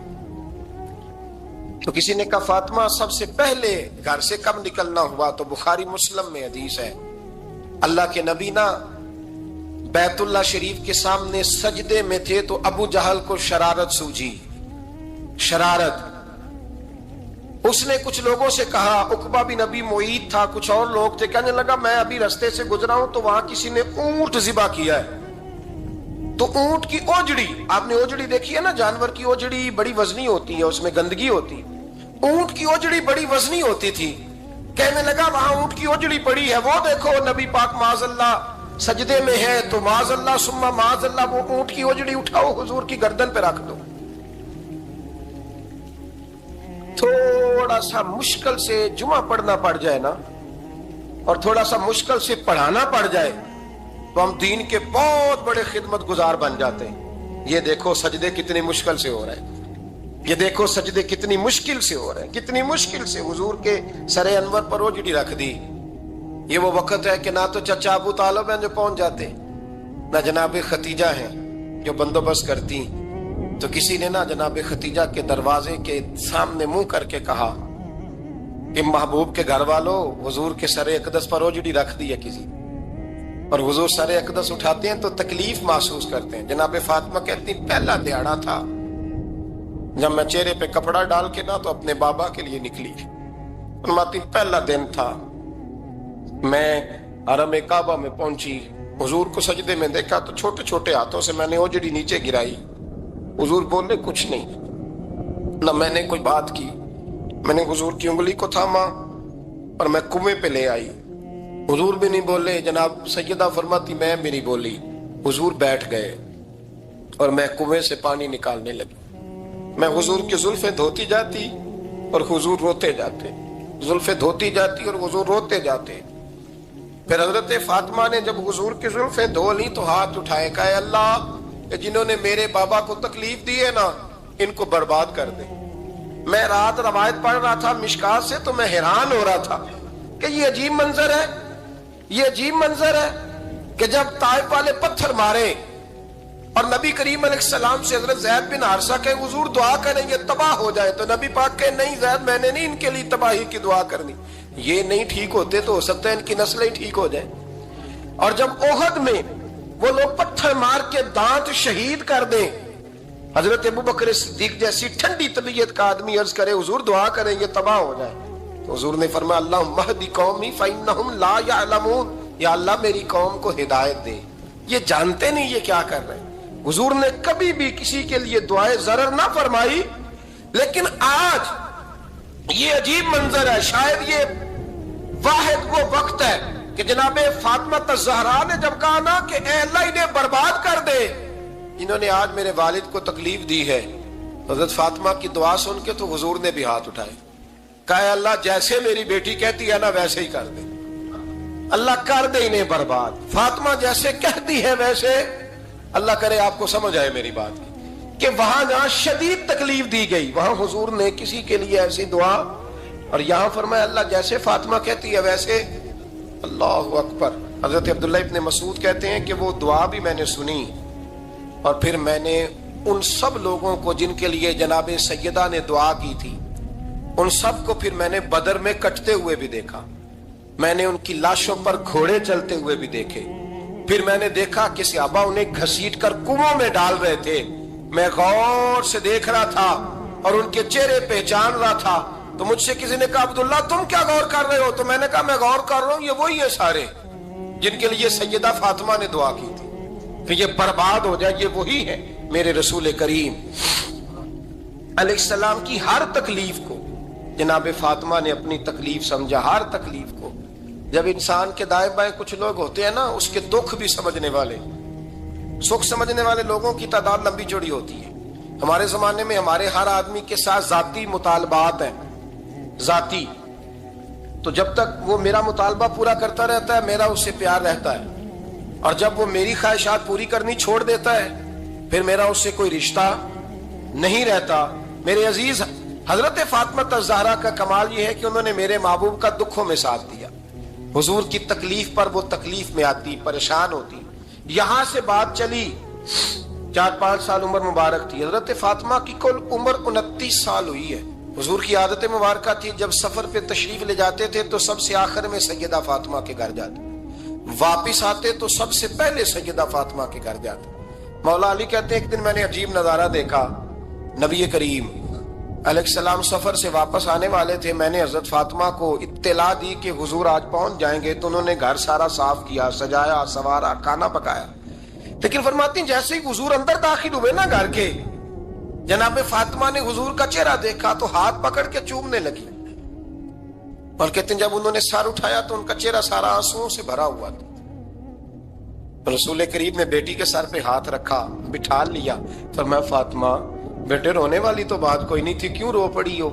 تو کسی نے کہا فاطمہ سب سے پہلے گھر سے کب نکلنا ہوا؟ تو بخاری مسلم میں حدیث ہے، اللہ کے نبی نا بیت اللہ شریف کے سامنے سجدے میں تھے تو ابو جہل کو شرارت سوجی. شرارت. اس نے کچھ لوگوں سے کہا، عقبہ بن ابی معیط تھا، کچھ اور لوگ تھے. کہنے لگا میں ابھی رستے سے گزرا ہوں تو وہاں کسی نے اونٹ ذبح کیا ہے. تو اونٹ کی اوجڑی، آپ نے اوجڑی دیکھی ہے نا، جانور کی اوجڑی بڑی وزنی ہوتی ہے، اس میں گندگی ہوتی. اونٹ کی اوجڑی بڑی وزنی ہوتی تھی. کہنے لگا وہاں اونٹ کی اوجڑی پڑی ہے، وہ دیکھو نبی پاک معاذ اللہ سجدے میں ہے، تو معاذ اللہ ثم معاذ اللہ وہ اونٹ کی اوجڑی اٹھاؤ حضور کی گردن پہ رکھ دو. تھوڑا سا مشکل سے جمعہ پڑھنا پڑ جائے نا، اور تھوڑا سا مشکل سے پڑھانا پڑ جائے تو ہم دین کے بہت بڑے خدمت گزار بن جاتے ہیں. یہ دیکھو سجدے کتنی مشکل سے ہو رہے ہیں، یہ دیکھو سجدے کتنی مشکل سے ہو رہے ہیں، کتنی مشکل سے حضور کے سر انور پر اوجڑی رکھ دی. یہ وہ وقت ہے کہ نہ تو چچا ابو طالب ہیں جو پہنچ جاتے، نہ جناب ختیجہ ہیں جو بندوبست کرتی. تو کسی نے نہ جناب ختیجہ کے دروازے کے سامنے منہ کر کے کہا کہ محبوب کے گھر والوں حضور کے سر اقدس پر اوجڑی رکھ دی ہے کسی، اور حضور سر اقدس اٹھاتے ہیں تو تکلیف محسوس کرتے ہیں. جناب فاطمہ کہتی پہلا دیہڑا تھا جب میں چہرے پہ کپڑا ڈال کے نہ تو اپنے بابا کے لیے نکلی. فرماتی پہلا دن تھا، میں حرم کعبہ میں پہنچی، حضور کو سجدے میں دیکھا تو چھوٹے چھوٹے ہاتھوں سے میں نے اوجڑی نیچے گرائی. حضور بولے کچھ نہیں، نہ میں نے کوئی بات کی. میں نے حضور کی انگلی کو تھاما اور میں کنویں پہ لے آئی. حضور بھی نہیں بولے. جناب سیدہ فرماتی میں بھی نہیں بولی. حضور بیٹھ گئے اور میں کنویں سے پانی نکالنے لگی. میں حضور کی زلفیں دھوتی جاتی اور حضور روتے جاتے، زلفیں دھوتی جاتی اور حضور روتے جاتے. پھر حضرت فاطمہ نے جب حضور کی زلفیں دھو لی تو ہاتھ اٹھائے، کہا اللہ کہ جنہوں نے میرے بابا کو تکلیف دی ہے نا ان کو برباد کر دے. میں رات روایت پڑھ رہا تھا مشکات سے تو میں حیران ہو رہا تھا کہ یہ عجیب منظر ہے، یہ عجیب منظر ہے کہ جب طائف والے پتھر مارے اور نبی کریم علیہ السلام سے حضرت زید بن حارثہ کہ حضور دعا کریں یہ تباہ ہو جائے، تو نبی پاک کہ نہیں زید میں نے نہیں ان کے لیے تباہی کی دعا کرنی، یہ نہیں ٹھیک ہوتے تو ہو سکتا ہے ان کی نسلیں ٹھیک ہو جائیں. اور جب احد میں وہ لوگ پتھر مار کے دانت شہید کر دیں حضرت ابو بکر صدیق جیسی ٹھنڈی طبیعت کا آدمی عرض کرے حضور دعا کریں یہ تباہ ہو جائے، تو حضور نے فرمایا اللہم اہدی قومی فإنہم لا یعلمون، یا اللہ میری قوم کو ہدایت دے، یہ جانتے نہیں یہ کیا کر رہے ہیں۔ حضور نے کبھی بھی کسی کے لیے دعائے ضرر نہ فرمائی، لیکن آج یہ عجیب منظر ہے، شاید یہ واحد وہ وقت ہے کہ جناب فاطمہ الزہرا نے جب کہا نا کہ اے اللہ انہیں برباد کر دے، انہوں نے آج میرے والد کو تکلیف دی ہے، حضرت فاطمہ کی دعا سن کے تو حضور نے بھی ہاتھ اٹھائے، کہا اے اللہ جیسے میری بیٹی کہتی ہے نا ویسے ہی کر دے، اللہ کر دے انہیں برباد، فاطمہ جیسے کہتی ہے ویسے، اللہ کرے آپ کو سمجھ آئے میری بات کہ وہاں جہاں شدید تکلیف دی گئی وہاں حضور نے کسی کے لیے ایسی دعا، اور یہاں فرمایا اللہ جیسے فاطمہ کہتی ہے ویسے، اللہ اکبر۔ حضرت عبداللہ ابن مسعود کہتے ہیں کہ وہ دعا بھی میں نے سنی، اور پھر میں نے ان سب لوگوں کو جن کے لیے جناب سیدہ نے دعا کی تھی ان سب کو پھر میں نے بدر میں کٹتے ہوئے بھی دیکھا، میں نے ان کی لاشوں پر گھوڑے چلتے ہوئے بھی دیکھے، پھر میں نے دیکھا کہ صحابہ انہیں گھسیٹ کر کنووں میں ڈال رہے تھے، میں غور سے دیکھ رہا تھا اور ان کے چہرے پہچان رہا تھا، تو مجھ سے کسی نے کہا عبداللہ تم کیا غور کر رہے ہو؟ تو میں نے کہا میں غور کر رہا ہوں یہ وہی ہیں سارے جن کے لیے سیدہ فاطمہ نے دعا کی تھی کہ یہ برباد ہو جائے، یہ وہی ہے میرے رسول کریم علیہ السلام کی ہر تکلیف کو جناب فاطمہ نے اپنی تکلیف سمجھا، ہر تکلیف کو۔ جب انسان کے دائیں بائیں کچھ لوگ ہوتے ہیں نا اس کے دکھ بھی سمجھنے والے، سکھ سمجھنے والے لوگوں کی تعداد لمبی چوڑی ہوتی ہے۔ ہمارے زمانے میں ہمارے ہر آدمی کے ساتھ ذاتی مطالبات ہیں، ذاتی، تو جب تک وہ میرا مطالبہ پورا کرتا رہتا ہے میرا اس سے پیار رہتا ہے، اور جب وہ میری خواہشات پوری کرنی چھوڑ دیتا ہے پھر میرا اس سے کوئی رشتہ نہیں رہتا۔ میرے عزیز حضرت فاطمہ الزہرا کا کمال یہ ہے کہ انہوں نے میرے محبوب کا دکھوں میں ساتھ دیا، حضور کی تکلیف پر وہ تکلیف میں آتی، پریشان ہوتی۔ یہاں سے بات چلی 4-5 سال عمر مبارک تھی، حضرت فاطمہ کی کل عمر 29 سال ہوئی ہے۔ حضور کی عادت مبارکہ تھی جب سفر پہ تشریف لے جاتے تھے تو سب سے آخر میں سیدہ فاطمہ کے گھر جاتے، واپس آتے تو سب سے پہلے سیدہ فاطمہ کے گھر جاتے۔ مولا علی کہتے ہیں ایک دن میں نے عجیب نظارہ دیکھا، نبی کریم علیہ السلام سفر سے واپس آنے والے تھے، میں نے حضرت فاطمہ کو اطلاع دی کہ حضور آج پہنچ جائیں گے، تو انہوں نے گھر سارا صاف کیا، سجایا، سوارا، کھانا پکایا، لیکن فرماتی ہیں جیسے ہی حضور اندر داخل ہوئے نا گھر کے، جناب فاطمہ نے حضور کا چہرہ دیکھا تو ہاتھ پکڑ کے چومنے لگی، اور کہتے ہیں جب انہوں نے سر اٹھایا تو ان کا چہرہ سارا آنسوؤں سے بھرا ہوا تھا۔ رسول کریم نے بیٹی کے سر پہ ہاتھ رکھا، بٹھا لیا، فرمایا فاطمہ بیٹے رونے والی تو بات کوئی نہیں تھی، کیوں رو پڑی ہو؟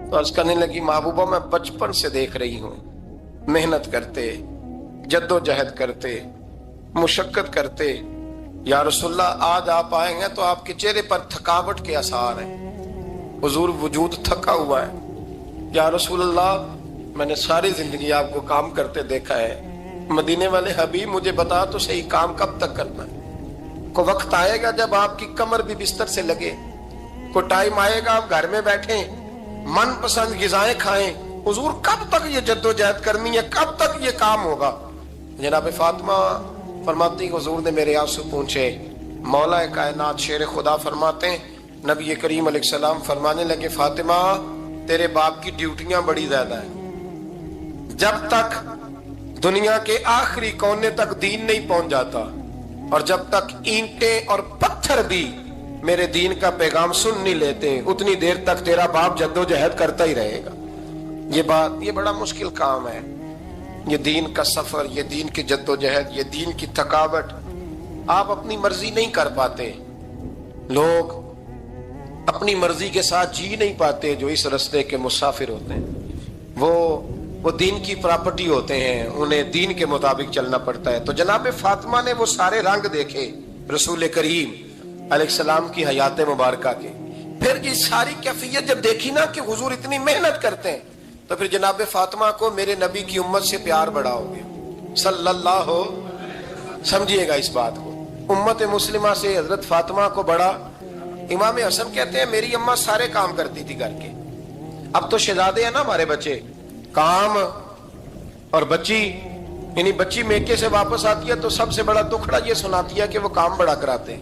تو عرض کرنے لگی محبوبہ میں بچپن سے دیکھ رہی ہوں محنت کرتے، جد و جہد کرتے، مشقت کرتے، یا رسول اللہ آج آپ آئے ہیں تو آپ کے چہرے پر تھکاوٹ کے آثار ہیں، حضور وجود تھکا ہوا ہے۔ یا رسول اللہ میں نے ساری زندگی آپ کو کام کرتے دیکھا ہے، مدینے والے حبیب مجھے بتا تو صحیح کام کب تک کرنا ہے؟ کوئی وقت آئے گا جب آپ کی کمر بھی بستر سے لگے، کوئی ٹائم آئے گا آپ گھر میں بیٹھیں من پسند غذائیں کھائیں، حضور کب تک یہ جد و جہد کرنی ہے، کب تک یہ کام ہوگا؟ جناب فاطمہ فرماتی حضور نے میرے آنسو پونچھے۔ مولا کائنات شیر خدا فرماتے ہیں نبی کریم علیہ السلام فرمانے لگے فاطمہ تیرے باپ کی ڈیوٹیاں بڑی زیادہ ہیں، جب تک دنیا کے آخری کونے تک دین نہیں پہنچ جاتا، اور جب تک اینٹیں اور پتھر بھی میرے دین کا پیغام سن نہیں لیتے اتنی دیر تک تیرا باپ جد و جہد کرتا ہی رہے گا۔ یہ بڑا مشکل کام ہے، یہ دین کا سفر، یہ دین کی جد و جہد، یہ دین کی تھکاوٹ، آپ اپنی مرضی نہیں کر پاتے، لوگ اپنی مرضی کے ساتھ جی نہیں پاتے جو اس رستے کے مسافر ہوتے ہیں، وہ دین کی پراپرٹی ہوتے ہیں، انہیں دین کے مطابق چلنا پڑتا ہے۔ تو جناب فاطمہ نے وہ سارے رنگ دیکھے رسول کریم علیہ السلام کی حیات مبارکہ کے، پھر یہ ساری کیفیت جب دیکھی نا کہ حضور اتنی محنت کرتے ہیں، تو پھر جناب فاطمہ کو میرے نبی کی امت سے پیار بڑا ہو گیا صلی اللہ ہو، سمجھیے گا اس بات کو، امت مسلمہ سے حضرت فاطمہ کو بڑا۔ امام حسن کہتے ہیں میری اماں سارے کام کرتی تھی گھر کے، اب تو شہزادے ہیں نا ہمارے بچے، کام اور بچی، یعنی بچی میکے سے واپس آتی ہے تو سب سے بڑا دکھڑا یہ سناتی ہے کہ وہ کام بڑا کراتے ہیں،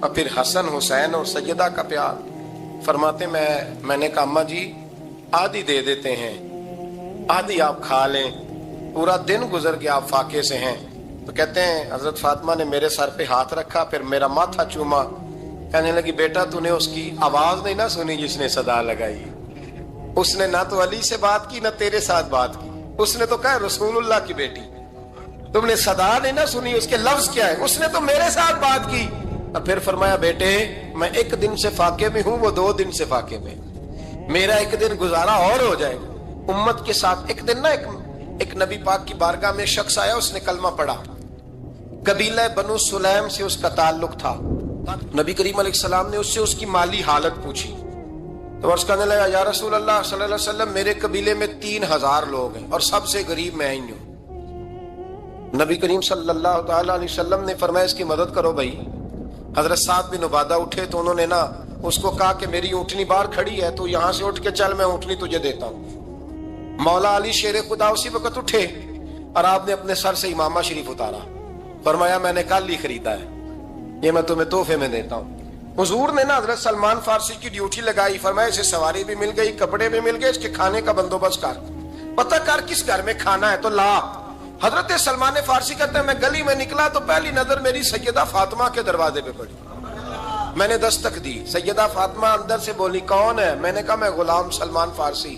اور پھر حسن حسین اور سیدہ کا پیار. فرماتے میں نے کہا اماں جی آدھی دے دیتے ہیں, آدھی آپ کھا لیں, پورا دن گزر گیا آپ فاقے سے ہیں. تو کہتے ہیں حضرت فاطمہ نے میرے سر پہ ہاتھ رکھا, پھر میرا ماتھا چوما, کہنے لگی بیٹا تو نے اس کی آواز نہیں نہ سنی جس نے صدا لگائی. اس نے نہ تو علی سے بات کی نہ تیرے ساتھ بات کی, اس نے تو کہا رسول اللہ کی بیٹی. تم نے صدا نہیں نہ سنی, اس کے لفظ کیا ہے, اس نے تو میرے ساتھ بات کی. اور پھر فرمایا بیٹے میں ایک دن سے فاقے میں ہوں, وہ 2 دن سے فاقے میں, میرا ایک دن گزارا اور ہو جائے گا امت کے ساتھ. ایک دن نا ایک نبی پاک کی بارگاہ میں شخص آیا, اس نے کلمہ پڑھا, قبیلہ بنو سلیم سے اس کا تعلق تھا. نبی کریم علیہ السلام نے اس سے اس کی مالی حالت پوچھی, تو عرض کرنے لگا یا رسول اللہ صلی اللہ علیہ وسلم میرے قبیلے میں 3000 لوگ ہیں اور سب سے غریب میں ہی ہوں. نبی کریم صلی اللہ تعالی علیہ وسلم نے فرمایا اس کی مدد کرو بھائی. حضرت سعد بن عبادہ اٹھے تو انہوں نے نا اس کو کہا کہ میری اونٹنی باہر کھڑی ہے, تو یہاں سے اٹھ کے چل, میں اونٹنی تجھے دیتا ہوں. مولا علی شیر خدا اسی وقت اٹھے اور آپ نے اپنے سر سے امامہ شریف اتارا, فرمایا میں نے کل ہی خریدا ہے, یہ میں تمہیں تحفے میں دیتا ہوں. حضور نے نا حضرت سلمان فارسی کی ڈیوٹی لگائی, فرمایا اسے سواری بھی مل گئی, کپڑے بھی مل گئے, اس کے کھانے کا بندوبست کر, پتہ کر کس گھر میں کھانا ہے تو لا. حضرت سلمان فارسی کہتے ہیں میں گلی میں نکلا تو پہلی نظر میری سیدہ فاطمہ کے دروازے پہ پڑی. میں نے دستک دی, سیدہ فاطمہ اندر سے بولی کون ہے؟ میں نے کہا میں غلام سلمان فارسی.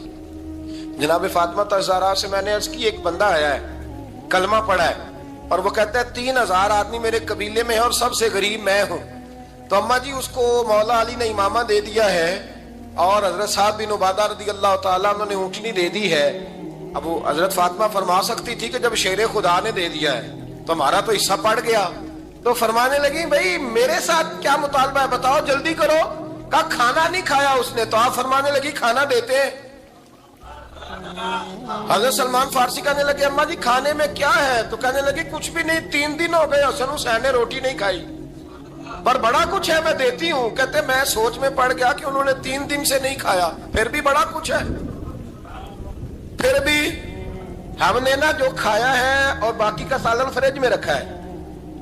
جناب فاطمہ تزہرا سے میں نے عرض کی ایک بندہ آیا ہے, کلمہ پڑھا ہے, اور وہ کہتا ہے 3000 آدمی میرے قبیلے میں ہے اور سب سے غریب میں ہوں. تو اماں جی اس کو مولا علی نے امامہ دے دیا ہے اور حضرت سعد بن عبادہ رضی اللہ تعالیٰ عنہ نے اونٹنی دے دی ہے. اب وہ حضرت فاطمہ فرما سکتی تھی کہ جب شیر خدا نے دے دیا ہے تو ہمارا تو حصہ پڑ گیا. تو فرمانے لگی بھئی میرے ساتھ کیا مطالبہ ہے بتاؤ, جلدی کرو. کہا کھانا نہیں کھایا اس نے. تو آپ فرمانے لگی کھانا دیتے ہیں. حضرت سلمان فارسی کہنے لگے اماں جی کھانے میں کیا ہے؟ تو کہنے لگی کچھ بھی نہیں, 3 دن ہو گئے حسن حسین نے روٹی نہیں کھائی, پر بڑا کچھ ہے میں دیتی ہوں. کہتے میں سوچ میں پڑ گیا کہ انہوں نے 3 دن سے نہیں کھایا, پھر بھی بڑا کچھ ہے. پھر بھی ہم نے نا جو کھایا ہے اور باقی کا سالن فریج میں رکھا ہے,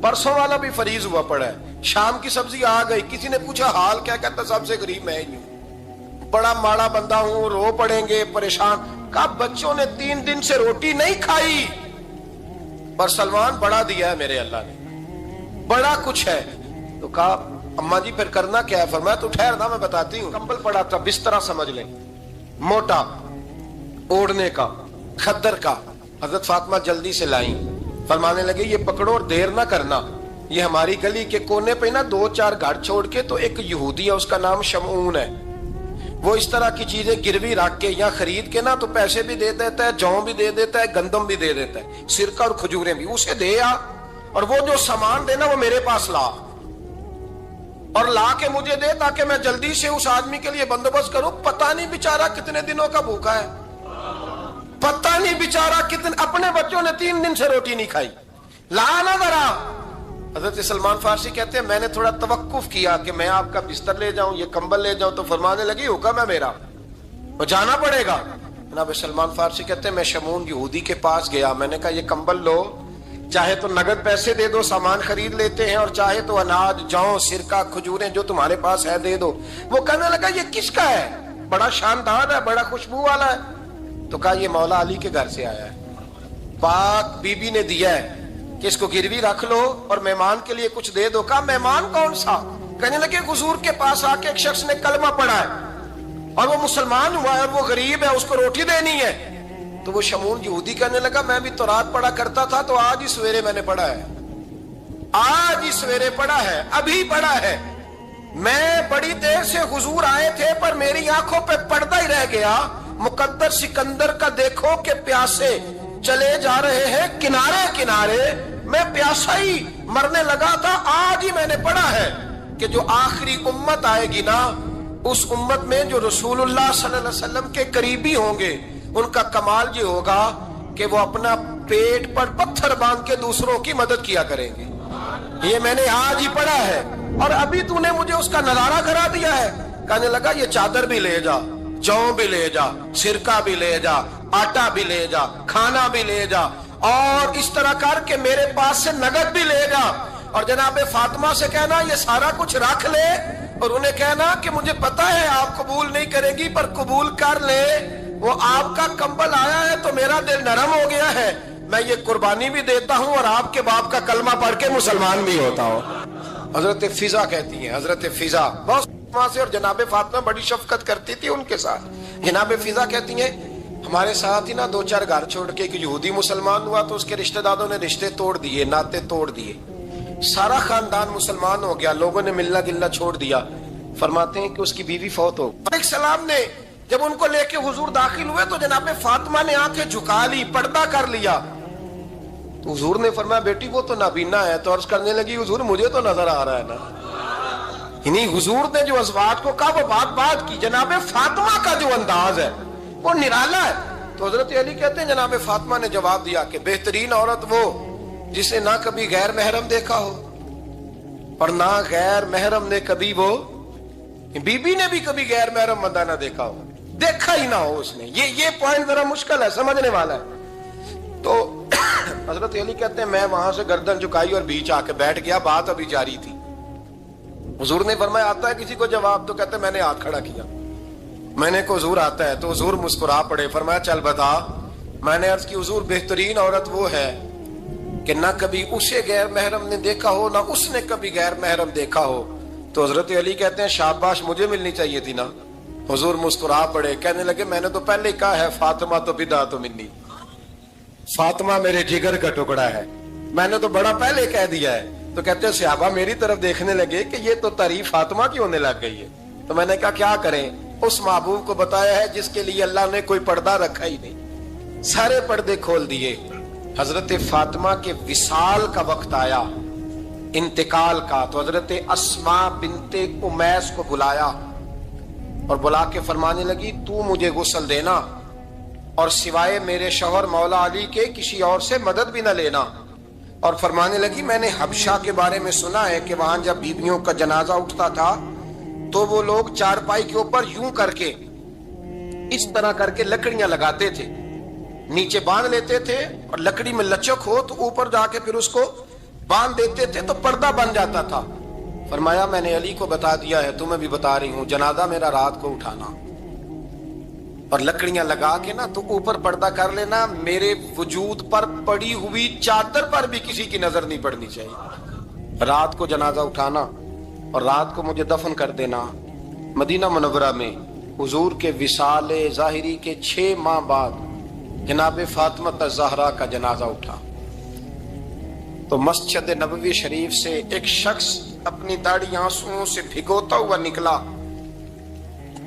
پرسوں والا بھی فریز ہوا پڑا ہے, شام کی سبزی آ گئی. کسی نے پوچھا حال کیا؟ کہتا سب سے غریب میں ہی ہوں, بڑا ماڑا بندہ ہوں, رو پڑیں گے, پریشان. کہا بچوں نے 3 دن سے روٹی نہیں کھائی, پر سلمان بڑا دیا ہے میرے اللہ نے, بڑا کچھ ہے. تو کہا اماں جی پھر کرنا کیا ہے؟ فرمایا تو ٹھہر نا میں بتاتی ہوں. کمبل پڑا تھا, بسترا سمجھ لیں, موٹا اوڑھنے کا, خدر کا. حضرت فاطمہ جلدی سے لائیں, فرمانے لگے یہ پکڑو اور دیر نہ کرنا. یہ ہماری گلی کے کونے پہ نا 2-4 گھر چھوڑ کے تو ایک یہودی ہے, اس کا نام شمعون ہے, وہ اس طرح کی چیزیں گروی رکھ کے یا خرید کے نا تو پیسے بھی دے دیتا ہے, جوں بھی دے دیتا ہے, گندم بھی دے دیتا ہے, سرکہ اور کھجوریں بھی. اسے دے آ, اور وہ جو سامان دینا وہ میرے پاس لا, اور لا کے مجھے دے تاکہ میں جلدی سے اس آدمی کے لیے بندوبست کروں. پتہ نہیں بیچارہ کتنے دنوں کا بھوکا ہے, پتہ نہیں بیچارہ کتنے, اپنے بچوں نے 3 دن سے روٹی نہیں کھائی, لا نہ ذرا. حضرت سلمان فارسی کہتے ہیں میں نے تھوڑا توقف کیا کہ میں آپ کا بستر لے جاؤں, یہ کمبل لے جاؤں. تو فرمانے لگی حکم ہے میرا, وہ جانا پڑے گا. جناب سلمان فارسی کہتے ہیں میں شمعون یہودی کے پاس گیا, میں نے کہا یہ کمبل لو, چاہے تو نگد پیسے دے دو, سامان خرید لیتے ہیں, اور چاہے تو اناج, جوں, سرکہ, کھجوریں جو تمہارے پاس ہے دے دو. وہ کہنے لگا یہ کس کا ہے؟ بڑا شاندار ہے, بڑا خوشبو والا ہے. تو کہا یہ مولا علی کے گھر سے آیا ہے, پاک بی بی نے دیا ہے کہ اس کو گروی رکھ لو اور مہمان کے لیے کچھ دے دو. کہا مہمان کون سا؟ کہنے لگے حضور کے پاس آ کے ایک شخص نے کلمہ پڑھا ہے اور وہ مسلمان ہوا ہے اور وہ غریب ہے, اس کو روٹی دینی ہے. تو وہ شمعون یہودی کہنے لگا میں بھی تورات پڑھا کرتا تھا, تو آج ہی سویرے میں نے پڑھا ہے, آج ہی سویرے پڑھا ہے, ابھی پڑھا ہے. میں بڑی دیر سے حضور آئے تھے پر میری آنکھوں پہ پردہ ہی رہ گیا. مقدر سکندر کا دیکھو کہ پیاسے چلے جا رہے ہیں کنارے کنارے, میں پیاسا ہی مرنے لگا تھا. آج ہی میں نے پڑھا ہے کہ جو آخری امت آئے گی نا, اس امت میں جو رسول اللہ صلی اللہ علیہ وسلم کے قریبی ہوں گے, ان کا کمال یہ ہوگا کہ وہ اپنا پیٹ پر پتھر باندھ کے دوسروں کی مدد کیا کریں گے. یہ میں نے آج ہی پڑھا ہے اور ابھی تو نے مجھے اس کا نظارہ کرا دیا ہے. کہنے لگا یہ چادر بھی لے جا, جوں بھی لے جا, سرکہ بھی لے جا, آٹا بھی لے جا, کھانا بھی لے جا, اور اس طرح کر کے میرے پاس سے نگد بھی لے جا. اور جناب فاطمہ سے کہنا یہ سارا کچھ رکھ لے، اور انہیں کہنا کہ مجھے پتا ہے آپ قبول نہیں کرے گی پر قبول کر لے، وہ آپ کا کمبل آیا ہے تو میرا دل نرم ہو گیا ہے، میں یہ قربانی بھی دیتا ہوں اور آپ کے باپ کا کلمہ پڑھ کے مسلمان بھی ہوتا ہوں۔ حضرت فضا کہتی ہیں، حضرت فضا بہت سے، اور جناب فاطمہ بڑی شفقت کرتی تھی ان کے ساتھ۔ جناب فضا کہتی ہیں ہمارے ساتھ ہی نا 2-4 گھر چھوڑ کے ایک یہودی مسلمان ہوا تو اس کے رشتہ داروں نے رشتے توڑ دیے، ناطے توڑ دیے، سارا خاندان مسلمان ہو گیا، لوگوں نے ملنا گلنا چھوڑ دیا۔ فرماتے ہیں کہ اس کی بیوی فوت ہو گئی۔ السلام نے جب ان کو لے کے حضور داخل ہوئے تو جناب فاطمہ نے آنکھیں جھکا لی، پردہ کر لیا، تو حضور نے فرمایا بیٹی وہ تو نابینا ہے، تو عرض کرنے لگی حضور مجھے تو نظر آ رہا ہے نا۔ یعنی حضور نے جو ازواج کو کہا وہ بات کی، جناب فاطمہ کا جو انداز ہے وہ نرالا ہے۔ تو حضرت علی کہتے ہیں جناب فاطمہ نے جواب دیا کہ بہترین عورت وہ جسے نہ کبھی غیر محرم دیکھا ہو اور نہ غیر محرم نے کبھی، وہ بی بی نے بھی کبھی غیر محرم بندہ نہ دیکھا ہو، دیکھا ہی نہ ہو اس نے۔ یہ پوائنٹ ذرا مشکل ہے، سمجھنے والا ہے۔ تو حضرت علی کہتے ہیں میں وہاں سے گردن جھکائی اور بیچ آ کے بیٹھ گیا، بات ابھی جاری تھی۔ حضور نے فرمایا آتا ہے کسی کو جواب؟ تو کہتے ہیں میں نے ہاتھ کھڑا کیا، میں نے کو حضور آتا ہے، تو حضور مسکرا پڑے، فرمایا چل بتا۔ میں نے عرض کی حضور بہترین عورت وہ ہے کہ نہ کبھی اسے غیر محرم نے دیکھا ہو نہ اس نے کبھی غیر محرم دیکھا ہو۔ تو حضرت علی کہتے ہیں شاباش مجھے ملنی چاہیے تھی نا۔ حضور مسکرا پڑے، کہنے لگے میں نے تو پہلے کہا ہے فاطمہ تو بدعت منی، فاطمہ میرے جگر کا ٹکڑا ہے، میں نے تو بڑا پہلے کہہ دیا ہے۔ تو کہتے ہیں صحابہ میری طرف دیکھنے لگے کہ یہ تو تعریف فاطمہ کی ہونے لگ گئی ہے۔ تو میں نے کہا کیا کریں؟ اس محبوب کو بتایا ہے جس کے لیے اللہ نے کوئی پردہ رکھا ہی نہیں، سارے پردے کھول دیے۔ حضرت فاطمہ کے وصال کا وقت آیا، انتقال کا، تو حضرت اسماء بنت امیس کو بلایا اور بلا کے فرمانے لگی تو مجھے غسل دینا اور سوائے میرے شوہر مولا علی کے کسی اور سے مدد بھی نہ لینا۔ اور فرمانے لگی میں نے حبشہ کے بارے میں سنا ہے کہ وہاں جب بیویوں کا جنازہ اٹھتا تھا تو وہ لوگ چارپائی کے اوپر یوں کر کے اس طرح کر کے لکڑیاں لگاتے تھے، نیچے باندھ لیتے تھے اور لکڑی میں لچک ہو تو اوپر جا کے پھر اس کو باندھ دیتے تھے تو پردہ بن جاتا تھا۔ فرمایا میں نے علی کو بتا دیا ہے، تمہیں بھی بتا رہی ہوں، جنازہ میرا رات کو اٹھانا اور لکڑیاں لگا کے نا تو اوپر پردہ کر لینا، میرے وجود پر پڑی ہوئی چادر پر بھی کسی کی نظر نہیں پڑنی چاہیے۔ رات کو جنازہ اٹھانا اور رات کو مجھے دفن کر دینا۔ مدینہ منورہ میں حضور کے وصال ظاہری کے 6 ماہ بعد جناب فاطمہ الزہرا کا جنازہ اٹھا تو مسجد نبوی شریف سے ایک شخص اپنی داڑھی آنسوؤں سے بھگوتا ہوا نکلا۔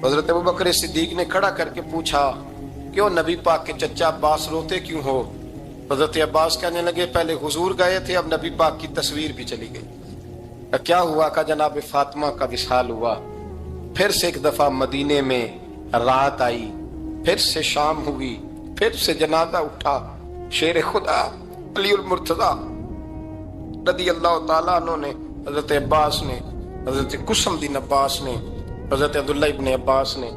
حضرت ابوبکر صدیق نے کھڑا کر کے پوچھا کیوں نبی پاک کے چچا عباس روتے کیوں ہو؟ حضرت عباس کہنے لگے پہلے حضور گئے تھے اب نبی پاک کی تصویر بھی چلی گئی۔ کیا ہوا؟ کہ جناب فاطمہ کا وصال ہوا، پھر سے ایک دفعہ مدینے میں رات آئی، پھر سے شام ہوئی، پھر سے جنازہ اٹھا۔ شیر خدا علی المرتضیٰ رضی اللہ تعالیٰ عنہ نے، حضرت عباس نے، حضرت قسم الدین عباس نے، حضرت عبداللہ ابن عباس نے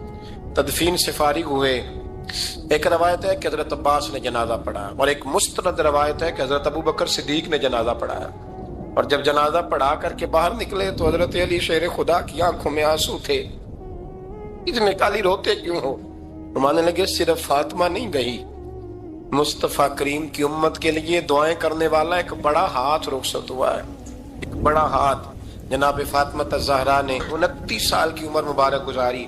تدفین سے فارغ ہوئے۔ ایک روایت ہے کہ حضرت عباس نے جنازہ پڑھا اور ایک مستند روایت ہے کہ حضرت ابوبکر صدیق نے جنازہ پڑھایا، اور جب جنازہ پڑھا کر کے باہر نکلے تو حضرت علی شیر خدا کی آنکھوں میں آنسو تھے۔ اتنے کالی روتے کیوں ہو؟ فرمانے لگے صرف فاطمہ نہیں گئی، مصطفیٰ کریم کی امت کے لیے دعائیں کرنے والا ایک بڑا ہاتھ رخصت ہوا ہے، ایک بڑا ہاتھ۔ جناب فاطمہ الزہرا نے 29 سال کی عمر مبارک گزاری۔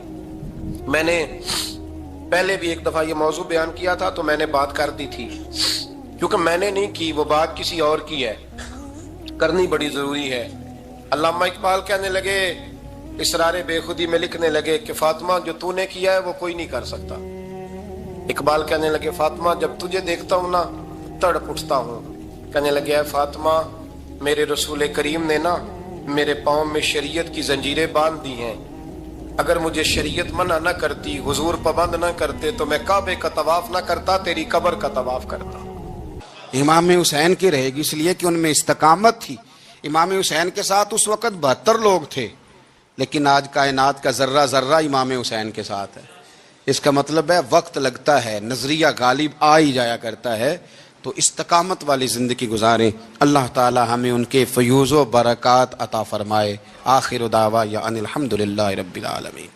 میں نے پہلے بھی ایک دفعہ یہ موضوع بیان کیا تھا تو میں نے بات کر دی تھی، کیونکہ میں نے نہیں کی، وہ بات کسی اور کی ہے، کرنی بڑی ضروری ہے۔ علامہ اقبال کہنے لگے، اسرار بے خودی میں لکھنے لگے کہ فاطمہ جو تو نے کیا ہے وہ کوئی نہیں کر سکتا۔ اقبال کہنے لگے فاطمہ جب تجھے دیکھتا ہوں نا تڑپ اٹھتا ہوں۔ کہنے لگے اے فاطمہ میرے رسول کریم نے نا میرے پاؤں میں شریعت کی زنجیریں باندھ دی ہیں، اگر مجھے شریعت منع نہ کرتی، حضور پابند نہ کرتے تو میں کعبے کا طواف نہ کرتا، تیری قبر کا طواف کرتا۔ امام حسین کی رہے گی اس لیے کہ ان میں استقامت تھی۔ امام حسین کے ساتھ اس وقت 72 لوگ تھے، لیکن آج کائنات کا ذرہ ذرہ امام حسین کے ساتھ ہے۔ اس کا مطلب ہے وقت لگتا ہے، نظریہ غالب آ ہی جایا کرتا ہے۔ تو استقامت والی زندگی گزاریں. اللہ تعالی ہمیں ان کے فیوز و برکات عطا فرمائے. آخر دعوانا ان الحمد للہ رب العالمین.